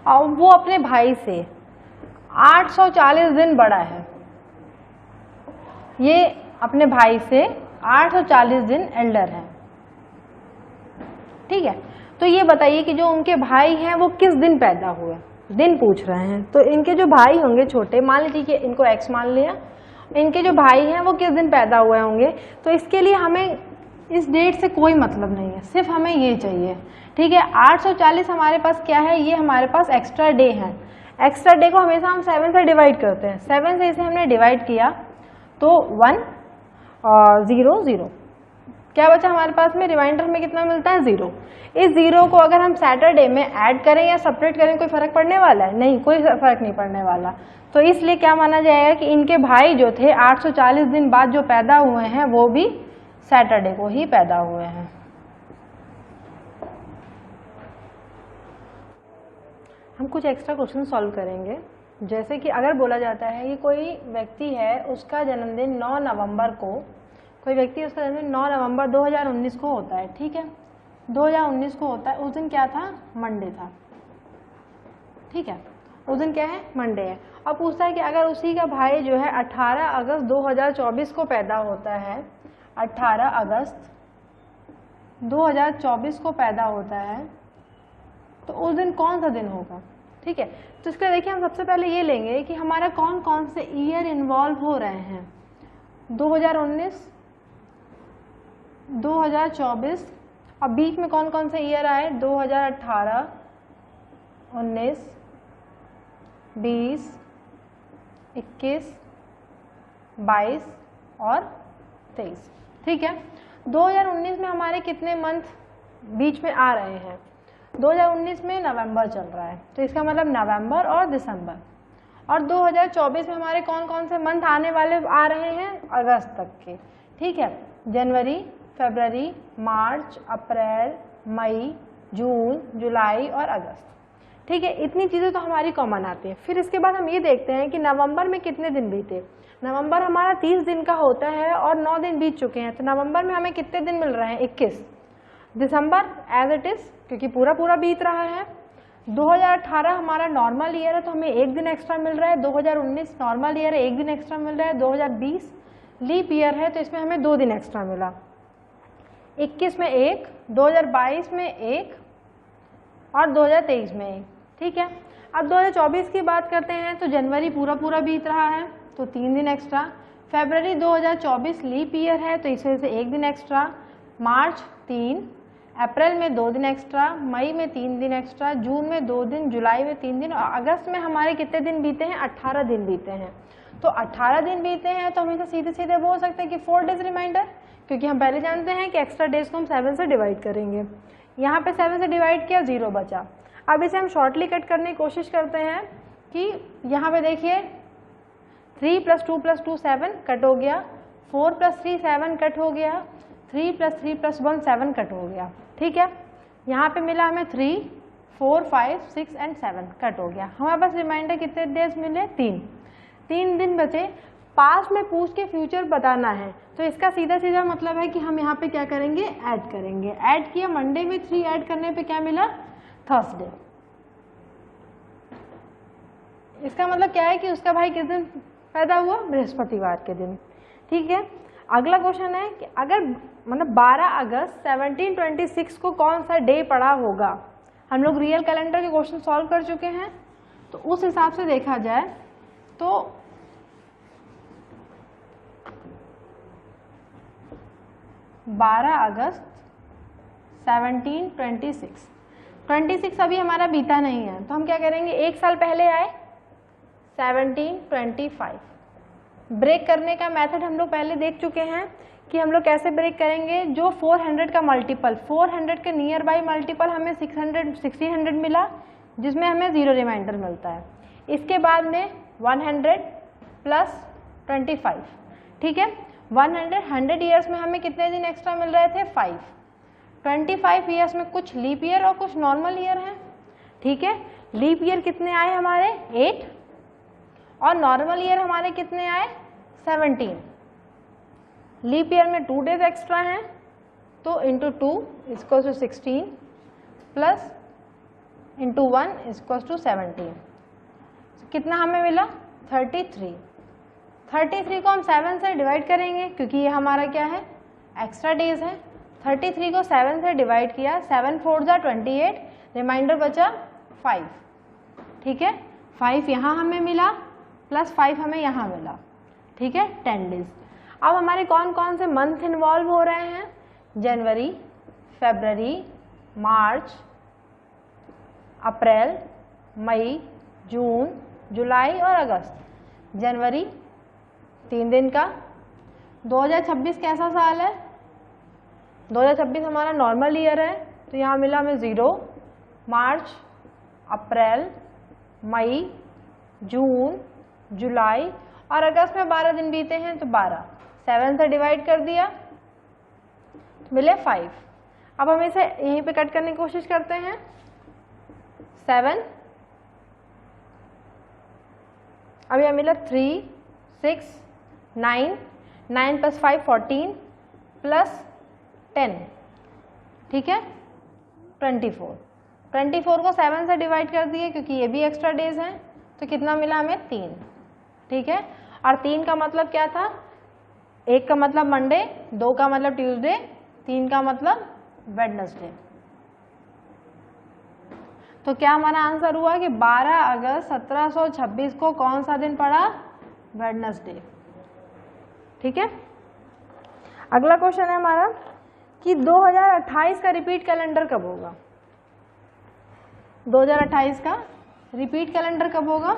और वो अपने भाई से 840 दिन बड़ा है। ये अपने भाई से 840 दिन एल्डर है। ठीक है, तो ये बताइए कि जो उनके भाई हैं वो किस दिन पैदा हुए, दिन पूछ रहे हैं। तो इनके जो भाई होंगे छोटे, मान लीजिए कि इनको x मान लिया, इनके जो भाई हैं वो किस दिन पैदा हुए होंगे। तो इसके लिए हमें इस डेट से कोई मतलब नहीं है, सिर्फ हमें ये चाहिए। ठीक है, 840 हमारे पास क्या है, ये हमारे पास एक्स्ट्रा डे है। एक्स्ट्रा डे को हमेशा हम 7 से डिवाइड करते हैं। 7 से इसे हमने डिवाइड किया तो 1 और 0 0, क्या बचा हमारे पास में, रिमाइंडर में कितना मिलता है 0। इस 0 को अगर हम सैटरडे में ऐड करें या सेपरेट करें कोई फर्क पड़ने वाला है नहीं, कोई फर्क नहीं पड़ने वाला। तो इसलिए क्या माना जाएगा कि इनके भाई जो थे 840 दिन बाद जो पैदा हुए हैं वो भी सैटरडे को ही पैदा हुए हैं। हम कुछ एक्स्ट्रा क्वेश्चन सॉल्व करेंगे। जैसे कि अगर बोला जाता है कि कोई व्यक्ति है उसका जन्मदिन 9 नवंबर को, कोई व्यक्ति उसका जन्मदिन 9 नवंबर 2019 को होता है। ठीक है, 2019 को होता है, उस दिन क्या था, मंडे था। ठीक है, उस दिन क्या है, मंडे है। और पूछता है कि अगर उसी का भाई जो है 18 अगस्त 2024 को पैदा होता है, 18 अगस्त 2024 को पैदा होता है, तो उस दिन कौन सा दिन होगा। ठीक है, तो इसके देखिए हम सबसे पहले ये लेंगे कि हमारा कौन कौन से ईयर इन्वॉल्व हो रहे हैं। 2019, 2024 और बीच में कौन कौन से ईयर आए, 2018, 19, 20, 21, 22 और 23। ठीक है, 2019 में हमारे कितने मंथ बीच में आ रहे हैं, 2019 में नवंबर चल रहा है, तो इसका मतलब नवंबर और दिसंबर। और 2024 में हमारे कौन कौन से मंथ आने वाले आ रहे हैं, अगस्त तक के। ठीक है, जनवरी, फरवरी, मार्च, अप्रैल, मई, जून, जुलाई और अगस्त। ठीक है, इतनी चीज़ें तो हमारी कॉमन आती हैं। फिर इसके बाद हम ये देखते हैं कि नवंबर में कितने दिन बीते। नवंबर हमारा 30 दिन का होता है और 9 दिन बीत चुके हैं, तो नवंबर में हमें कितने दिन मिल रहे हैं, 21। दिसंबर एज इट इज़, क्योंकि पूरा पूरा बीत रहा है। 2018 हमारा नॉर्मल ईयर है तो हमें 1 दिन एक्स्ट्रा मिल रहा है। 2019 नॉर्मल ईयर है, 1 दिन एक्स्ट्रा मिल रहा है। 2020 लीप ईयर है तो इसमें हमें 2 दिन एक्स्ट्रा मिला। 21 में 1, 2022 में 1 और 2023 में 1। ठीक है, अब 2024 की बात करते हैं तो जनवरी पूरा पूरा बीत रहा है तो 3 दिन एक्स्ट्रा। फरवरी 2024 लीप ईयर है तो इस वजह से 1 दिन एक्स्ट्रा। मार्च 3, अप्रैल में 2 दिन एक्स्ट्रा, मई में 3 दिन एक्स्ट्रा, जून में 2 दिन, जुलाई में 3 दिन और अगस्त में हमारे कितने दिन बीते हैं, 18 दिन बीते हैं। तो 18 दिन बीते हैं तो हमेशा सीधे सीधे बोल सकते हैं कि 4 डेज रिमाइंडर, क्योंकि हम पहले जानते हैं कि एक्स्ट्रा डेज को हम 7 से डिवाइड करेंगे। यहाँ पे 7 से डिवाइड किया, 0 बचा। अब इसे हम शॉर्टली कट करने की कोशिश करते हैं कि यहाँ पे देखिए 3 + 2 + 2 7 कट हो गया, 4 + 3 7 कट हो गया, 3 + 3 + 1 7 कट हो गया। ठीक है, यहाँ पे मिला हमें 3, 4, 5, 6 एंड 7 कट हो गया। हमारे पास रिमाइंडर कितने डेज मिले, 3 दिन बचे। पास्ट में पूछ के फ्यूचर बताना है तो इसका सीधा सीधा मतलब है कि हम यहाँ पे क्या करेंगे, ऐड करेंगे। ऐड किया, मंडे में 3 ऐड करने पे क्या मिला, थर्सडे। इसका मतलब क्या है कि उसका भाई किस दिन पैदा हुआ, बृहस्पतिवार के दिन। ठीक है, अगला क्वेश्चन है कि अगर मतलब 12 अगस्त 1726 को कौन सा डे पड़ा होगा। हम लोग रियल कैलेंडर के क्वेश्चन सॉल्व कर चुके हैं तो उस हिसाब से देखा जाए तो 12 अगस्त 1726 अभी हमारा बीता नहीं है तो हम क्या करेंगे, 1 साल पहले आए 1725। ब्रेक करने का मेथड हम लोग पहले देख चुके हैं कि हम लोग कैसे ब्रेक करेंगे। जो 400 का मल्टीपल, 400 के नियर बाई मल्टीपल हमें 1600 मिला, जिसमें हमें 0 रिमाइंडर मिलता है। इसके बाद में 100 + 25। ठीक है, 100 ईयर्स में हमें कितने दिन एक्स्ट्रा मिल रहे थे, 5। 25 ईयर्स में कुछ लीप ईयर और कुछ नॉर्मल ईयर हैं, ठीक है। लीप ईयर कितने आए हमारे 8 और नॉर्मल ईयर हमारे कितने आए 17। लीप ईयर में 2 डेज एक्स्ट्रा हैं तो into 2 equals to 16 plus into 1 equals to 17। कितना हमें मिला 33। 33 को हम 7 से डिवाइड करेंगे क्योंकि ये हमारा क्या है एक्स्ट्रा डेज है। 33 को 7 से डिवाइड किया, 7 4 जा 28, रिमाइंडर बचा 5, ठीक है। 5 यहाँ हमें मिला प्लस 5 हमें यहाँ मिला, ठीक है, 10 डेज। अब हमारे कौन कौन से मंथ इन्वॉल्व हो रहे हैं, जनवरी, फरवरी, मार्च, अप्रैल, मई, जून, जुलाई और अगस्त। जनवरी 3 दिन का। 2026 कैसा साल है, 2026 हमारा नॉर्मल ईयर है तो यहाँ मिला हमें 0, मार्च, अप्रैल, मई, जून, जुलाई और अगस्त में 12 दिन बीते हैं तो 12, 7 से डिवाइड कर दिया तो मिले 5। अब हम इसे यहीं पे कट करने की कोशिश करते हैं। 7, अब यह मिला 3, 6, 9, 9 प्लस 5 14 प्लस 10, ठीक है, 24। 24 को 7 से डिवाइड कर दिए क्योंकि ये भी एक्स्ट्रा डेज हैं तो कितना मिला हमें 3, ठीक है। और 3 का मतलब क्या था, 1 का मतलब मंडे, 2 का मतलब ट्यूसडे, 3 का मतलब वेडनेसडे। तो क्या हमारा आंसर हुआ कि 12 अगस्त 1726 को कौन सा दिन पड़ा, वेडनेसडे, ठीक है। अगला क्वेश्चन है हमारा कि 2028 का रिपीट कैलेंडर कब होगा। 2028 का रिपीट कैलेंडर कब होगा,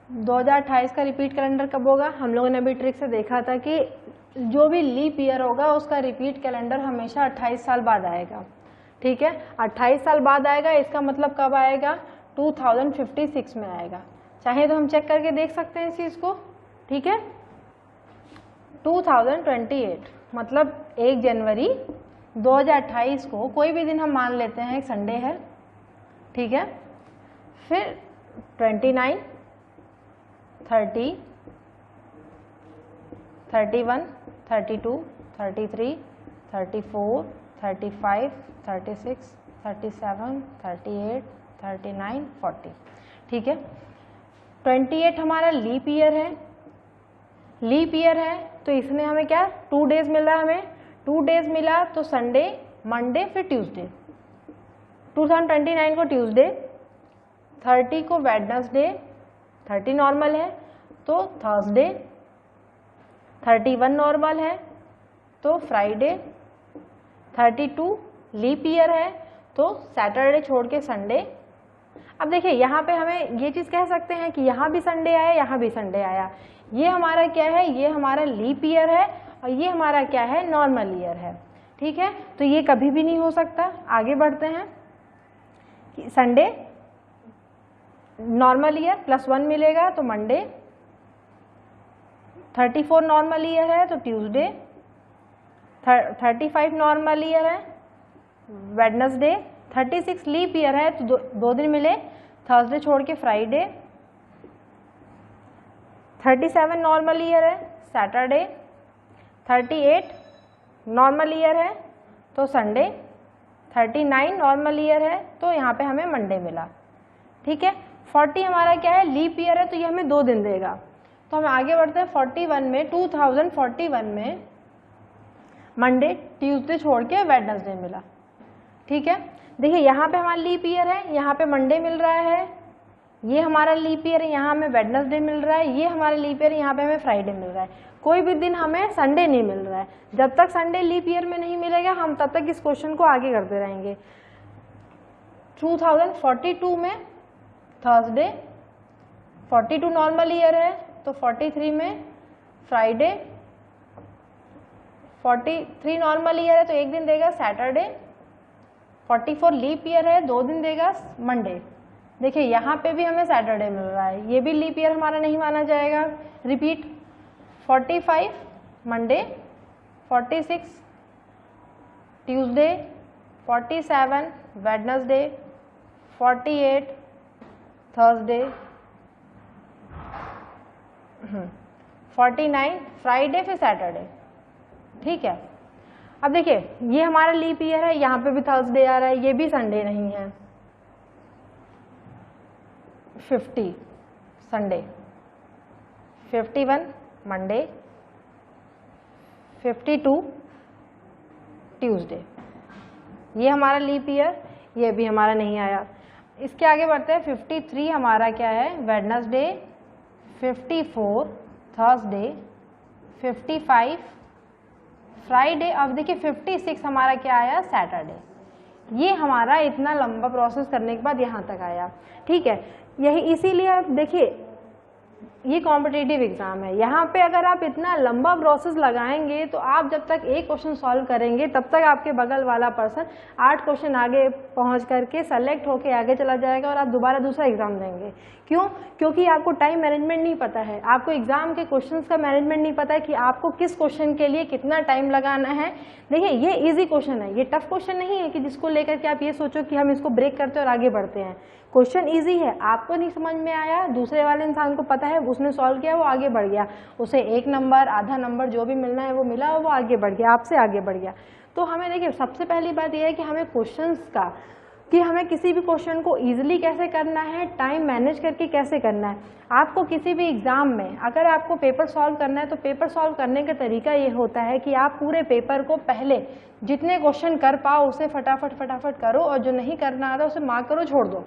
दो 2028 का रिपीट कैलेंडर कब होगा। हम लोगों ने अभी ट्रिक से देखा था कि जो भी लीप ईयर होगा उसका रिपीट कैलेंडर हमेशा 28 साल बाद आएगा, ठीक है। 28 साल बाद आएगा, इसका मतलब कब आएगा 2056 में आएगा। चाहे तो हम चेक करके देख सकते हैं इस चीज़ को, ठीक है। 2028 मतलब 1 जनवरी 2028 को कोई भी दिन हम मान लेते हैं, एक संडे है, ठीक है। फिर 29, 30, 31, 32, 33, 34, 35, 36, 37, 38, 39, 40, ठीक है। 28 हमारा लीप ईयर है, लीप ईयर है तो इसमें हमें क्या 2 डेज मिल रहा है, हमें 2 डेज मिला तो संडे, मंडे, फिर ट्यूसडे। 2029 को ट्यूसडे, 30 को वेडनेसडे, 30 नॉर्मल है तो थर्सडे, 31 नॉर्मल है तो फ्राइडे, 32 लीप ईयर है तो सैटरडे छोड़ के संडे। अब देखिए यहाँ पे हमें ये चीज़ कह सकते हैं कि यहाँ भी संडे आया, यहाँ भी संडे आया। ये हमारा क्या है, ये हमारा लीप ईयर है और ये हमारा क्या है, नॉर्मल ईयर है, ठीक है। तो ये कभी भी नहीं हो सकता। आगे बढ़ते हैं कि संडे नॉर्मल ईयर +1 मिलेगा तो मंडे, 34 नॉर्मल ईयर है तो ट्यूसडे, 35 नॉर्मल ईयर है वेडनेसडे, 36 लीप ईयर है तो 2 दिन मिले, थर्सडे छोड़ के फ्राइडे, 37 नॉर्मल ईयर है सैटरडे, 38 नॉर्मल ईयर है तो संडे, 39 नॉर्मल ईयर है तो यहाँ पे हमें मंडे मिला, ठीक है। 40 हमारा क्या है, लीप ईयर है तो ये हमें 2 दिन देगा। तो हम आगे बढ़ते हैं 41 में, 2041 में मंडे, ट्यूसडे छोड़ के वेडनेसडे मिला, ठीक है। देखिए यहाँ पे हमारा लीप ईयर है, यहाँ पे मंडे मिल रहा है, ये हमारा लीप ईयर है, यहाँ हमें वेडनेसडे मिल रहा है, ये हमारा लीप ईयर है, यहाँ पे हमें फ्राइडे मिल रहा है। कोई भी दिन हमें संडे नहीं मिल रहा है। जब तक संडे लीप ईयर में नहीं मिलेगा हम तब तक इस क्वेश्चन को आगे करते रहेंगे। 2042 में थर्सडे, 42 नॉर्मल ईयर है तो 43 में फ्राइडे, 43 नॉर्मल ईयर है तो एक दिन देगा सैटरडे, 44 लीप ईयर है, 2 दिन देगा मंडे। देखिए यहाँ पे भी हमें सैटरडे मिल रहा है, ये भी लीप ईयर हमारा नहीं माना जाएगा। Repeat, 45 Monday, 46 Tuesday, 47 Wednesday, 48 Thursday, 49 Friday, फिर सैटरडे। ठीक है, अब देखिए ये हमारा लीप ईयर है, यहाँ पे भी थर्सडे आ रहा है, ये भी संडे नहीं है। 50 संडे, 51 मंडे, 52 ट्यूसडे, ये हमारा लीप ईयर, ये भी हमारा नहीं आया। इसके आगे बढ़ते हैं, 53 हमारा क्या है, वेडनेसडे, 54 थर्सडे, 55 फ्राइडे। अब देखिए 56 हमारा क्या आया, सैटरडे। ये हमारा इतना लंबा प्रोसेस करने के बाद यहाँ तक आया। ठीक है, यही इसीलिए आप देखिए ये कॉम्पिटिटिव एग्जाम है, यहाँ पे अगर आप इतना लंबा प्रोसेस लगाएंगे तो आप जब तक एक क्वेश्चन सॉल्व करेंगे तब तक आपके बगल वाला पर्सन 8 क्वेश्चन आगे पहुँच करके सेलेक्ट होके आगे चला जाएगा और आप दोबारा दूसरा एग्जाम देंगे। क्यों? क्योंकि आपको टाइम मैनेजमेंट नहीं पता है, आपको एग्जाम के क्वेश्चंस का मैनेजमेंट नहीं पता है कि आपको किस क्वेश्चन के लिए कितना टाइम लगाना है। देखिए ये इजी क्वेश्चन है, ये टफ क्वेश्चन नहीं है कि जिसको लेकर के आप ये सोचो कि हम इसको ब्रेक करते और आगे बढ़ते हैं। क्वेश्चन इजी है, आपको नहीं समझ में आया, दूसरे वाले इंसान को पता है, उसने सॉल्व किया, वो आगे बढ़ गया, उसे 1 नंबर आधा नंबर जो भी मिलना है वो मिला, वो आगे बढ़ गया, आपसे आगे बढ़ गया। तो हमें देखिए सबसे पहली बात यह है कि हमें क्वेश्चंस का, कि हमें किसी भी क्वेश्चन को इजीली कैसे करना है, टाइम मैनेज करके कैसे करना है। आपको किसी भी एग्जाम में अगर आपको पेपर सॉल्व करना है तो पेपर सॉल्व करने का तरीका ये होता है कि आप पूरे पेपर को पहले जितने क्वेश्चन कर पाओ उसे फटाफट फटाफट करो और जो नहीं करना आता उसे मार्क करो, छोड़ दो।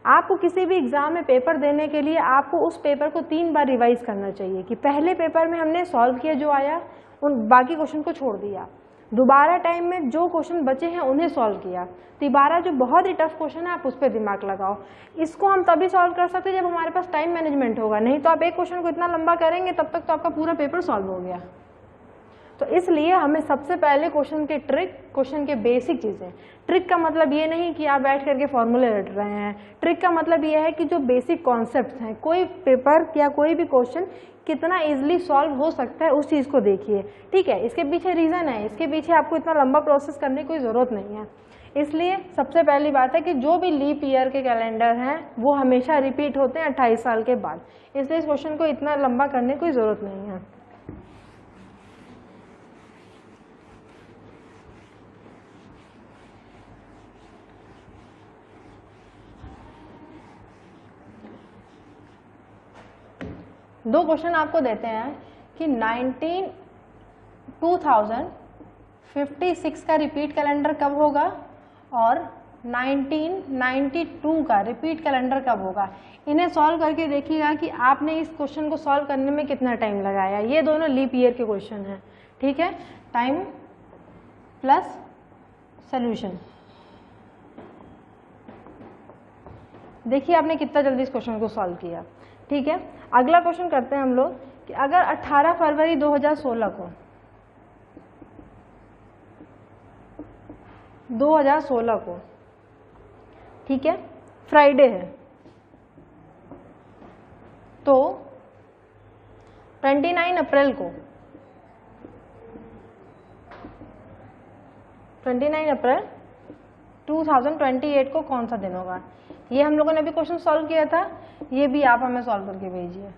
आपको किसी भी एग्जाम में पेपर देने के लिए आपको उस पेपर को 3 बार रिवाइज करना चाहिए कि पहले पेपर में हमने सॉल्व किया जो आया, उन बाकी क्वेश्चन को छोड़ दिया, दोबारा टाइम में जो क्वेश्चन बचे हैं उन्हें सॉल्व किया, तिबारा जो बहुत ही टफ क्वेश्चन है आप उस पर दिमाग लगाओ। इसको हम तभी सॉल्व कर सकते हैं जब हमारे पास टाइम मैनेजमेंट होगा, नहीं तो आप एक क्वेश्चन को इतना लंबा करेंगे तब तक तो आपका पूरा पेपर सॉल्व हो गया। तो इसलिए हमें सबसे पहले क्वेश्चन के ट्रिक, क्वेश्चन के बेसिक चीज़ें, ट्रिक का मतलब ये नहीं कि आप बैठ करके फॉर्मूले रट रहे हैं, ट्रिक का मतलब ये है कि जो बेसिक कॉन्सेप्ट्स हैं, कोई पेपर या कोई भी क्वेश्चन कितना इजीली सॉल्व हो सकता है उस चीज़ को देखिए। ठीक है, इसके पीछे रीज़न है, इसके पीछे आपको इतना लंबा प्रोसेस करने की कोई ज़रूरत नहीं है। इसलिए सबसे पहली बात है कि जो भी लीप ईयर के कैलेंडर हैं वो हमेशा रिपीट होते हैं 28 साल के बाद, इसलिए इस क्वेश्चन को इतना लंबा करने की कोई ज़रूरत नहीं है। दो क्वेश्चन आपको देते हैं कि 2056 का रिपीट कैलेंडर कब होगा और 1992 का रिपीट कैलेंडर कब होगा। इन्हें सॉल्व करके देखिएगा कि आपने इस क्वेश्चन को सॉल्व करने में कितना टाइम लगाया। ये दोनों लीप ईयर के क्वेश्चन हैं। ठीक है, टाइम प्लस सॉल्यूशन। देखिए आपने कितना जल्दी इस क्वेश्चन को सॉल्व किया। ठीक है, अगला क्वेश्चन करते हैं हम लोग कि अगर 18 फरवरी 2016 को ठीक है फ्राइडे है, तो 29 अप्रैल को 2028 को कौन सा दिन होगा। ये हम लोगों ने अभी क्वेश्चन सॉल्व किया था, ये भी आप हमें सॉल्व करके भेजिए।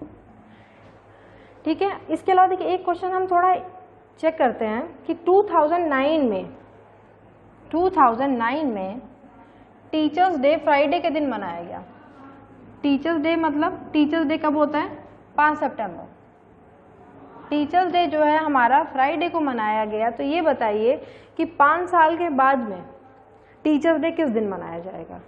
ठीक है, इसके अलावा देखिए एक क्वेश्चन हम थोड़ा चेक करते हैं कि 2009 में टीचर्स डे फ्राइडे के दिन मनाया गया। टीचर्स डे मतलब टीचर्स डे कब होता है, 5 सितंबर। टीचर्स डे जो है हमारा फ्राइडे को मनाया गया, तो ये बताइए कि 5 साल के बाद में टीचर्स डे किस दिन मनाया जाएगा।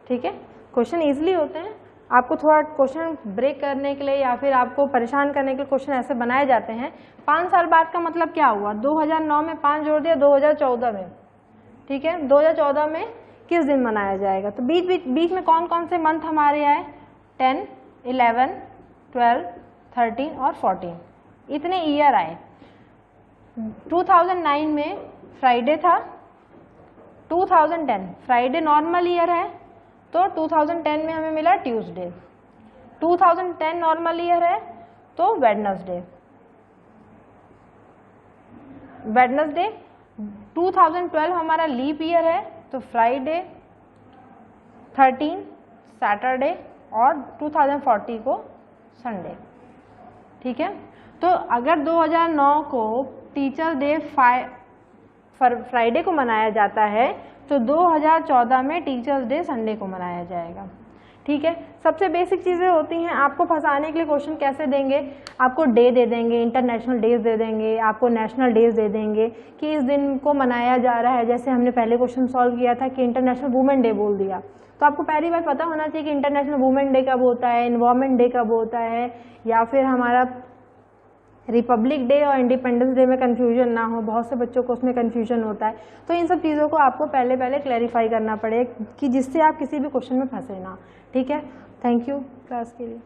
ठीक है, क्वेश्चन इजीली होते हैं, आपको थोड़ा क्वेश्चन ब्रेक करने के लिए या फिर आपको परेशान करने के लिए क्वेश्चन ऐसे बनाए जाते हैं। 5 साल बाद का मतलब क्या हुआ, 2009 में 5 जोड़ दिया 2014 में। ठीक है, 2014 में किस दिन मनाया जाएगा। तो बीच में कौन कौन से मंथ हमारे आए, 10, 11, 12, 13 और 14, इतने ईयर आए। 2009 में फ्राइडे था, 2010 फ्राइडे नॉर्मल ईयर है तो 2010 में हमें मिला ट्यूसडे। 2010 नॉर्मल ईयर है तो वेडनेसडे। 2012 हमारा लीप ईयर है तो फ्राइडे, 13 सैटरडे और 2040 को संडे। ठीक है, तो अगर 2009 को टीचर डे फ्राइडे को मनाया जाता है तो 2014 में टीचर्स डे संडे को मनाया जाएगा। ठीक है, सबसे बेसिक चीज़ें होती हैं। आपको फंसाने के लिए क्वेश्चन कैसे देंगे, आपको डे दे देंगे, इंटरनेशनल डेज दे देंगे, आपको नेशनल डेज दे देंगे कि इस दिन को मनाया जा रहा है। जैसे हमने पहले क्वेश्चन सॉल्व किया था कि इंटरनेशनल वुमेन डे बोल दिया, तो आपको पहली बार पता होना चाहिए कि इंटरनेशनल वुमेन डे कब होता है, एनवायरमेंट डे कब होता है, या फिर हमारा रिपब्लिक डे और इंडिपेंडेंस डे में कंफ्यूजन ना हो। बहुत से बच्चों को उसमें कंफ्यूजन होता है, तो इन सब चीज़ों को आपको पहले क्लैरिफाई करना पड़ेगा कि जिससे आप किसी भी क्वेश्चन में फंसे ना। ठीक है, थैंक यू क्लास के लिए।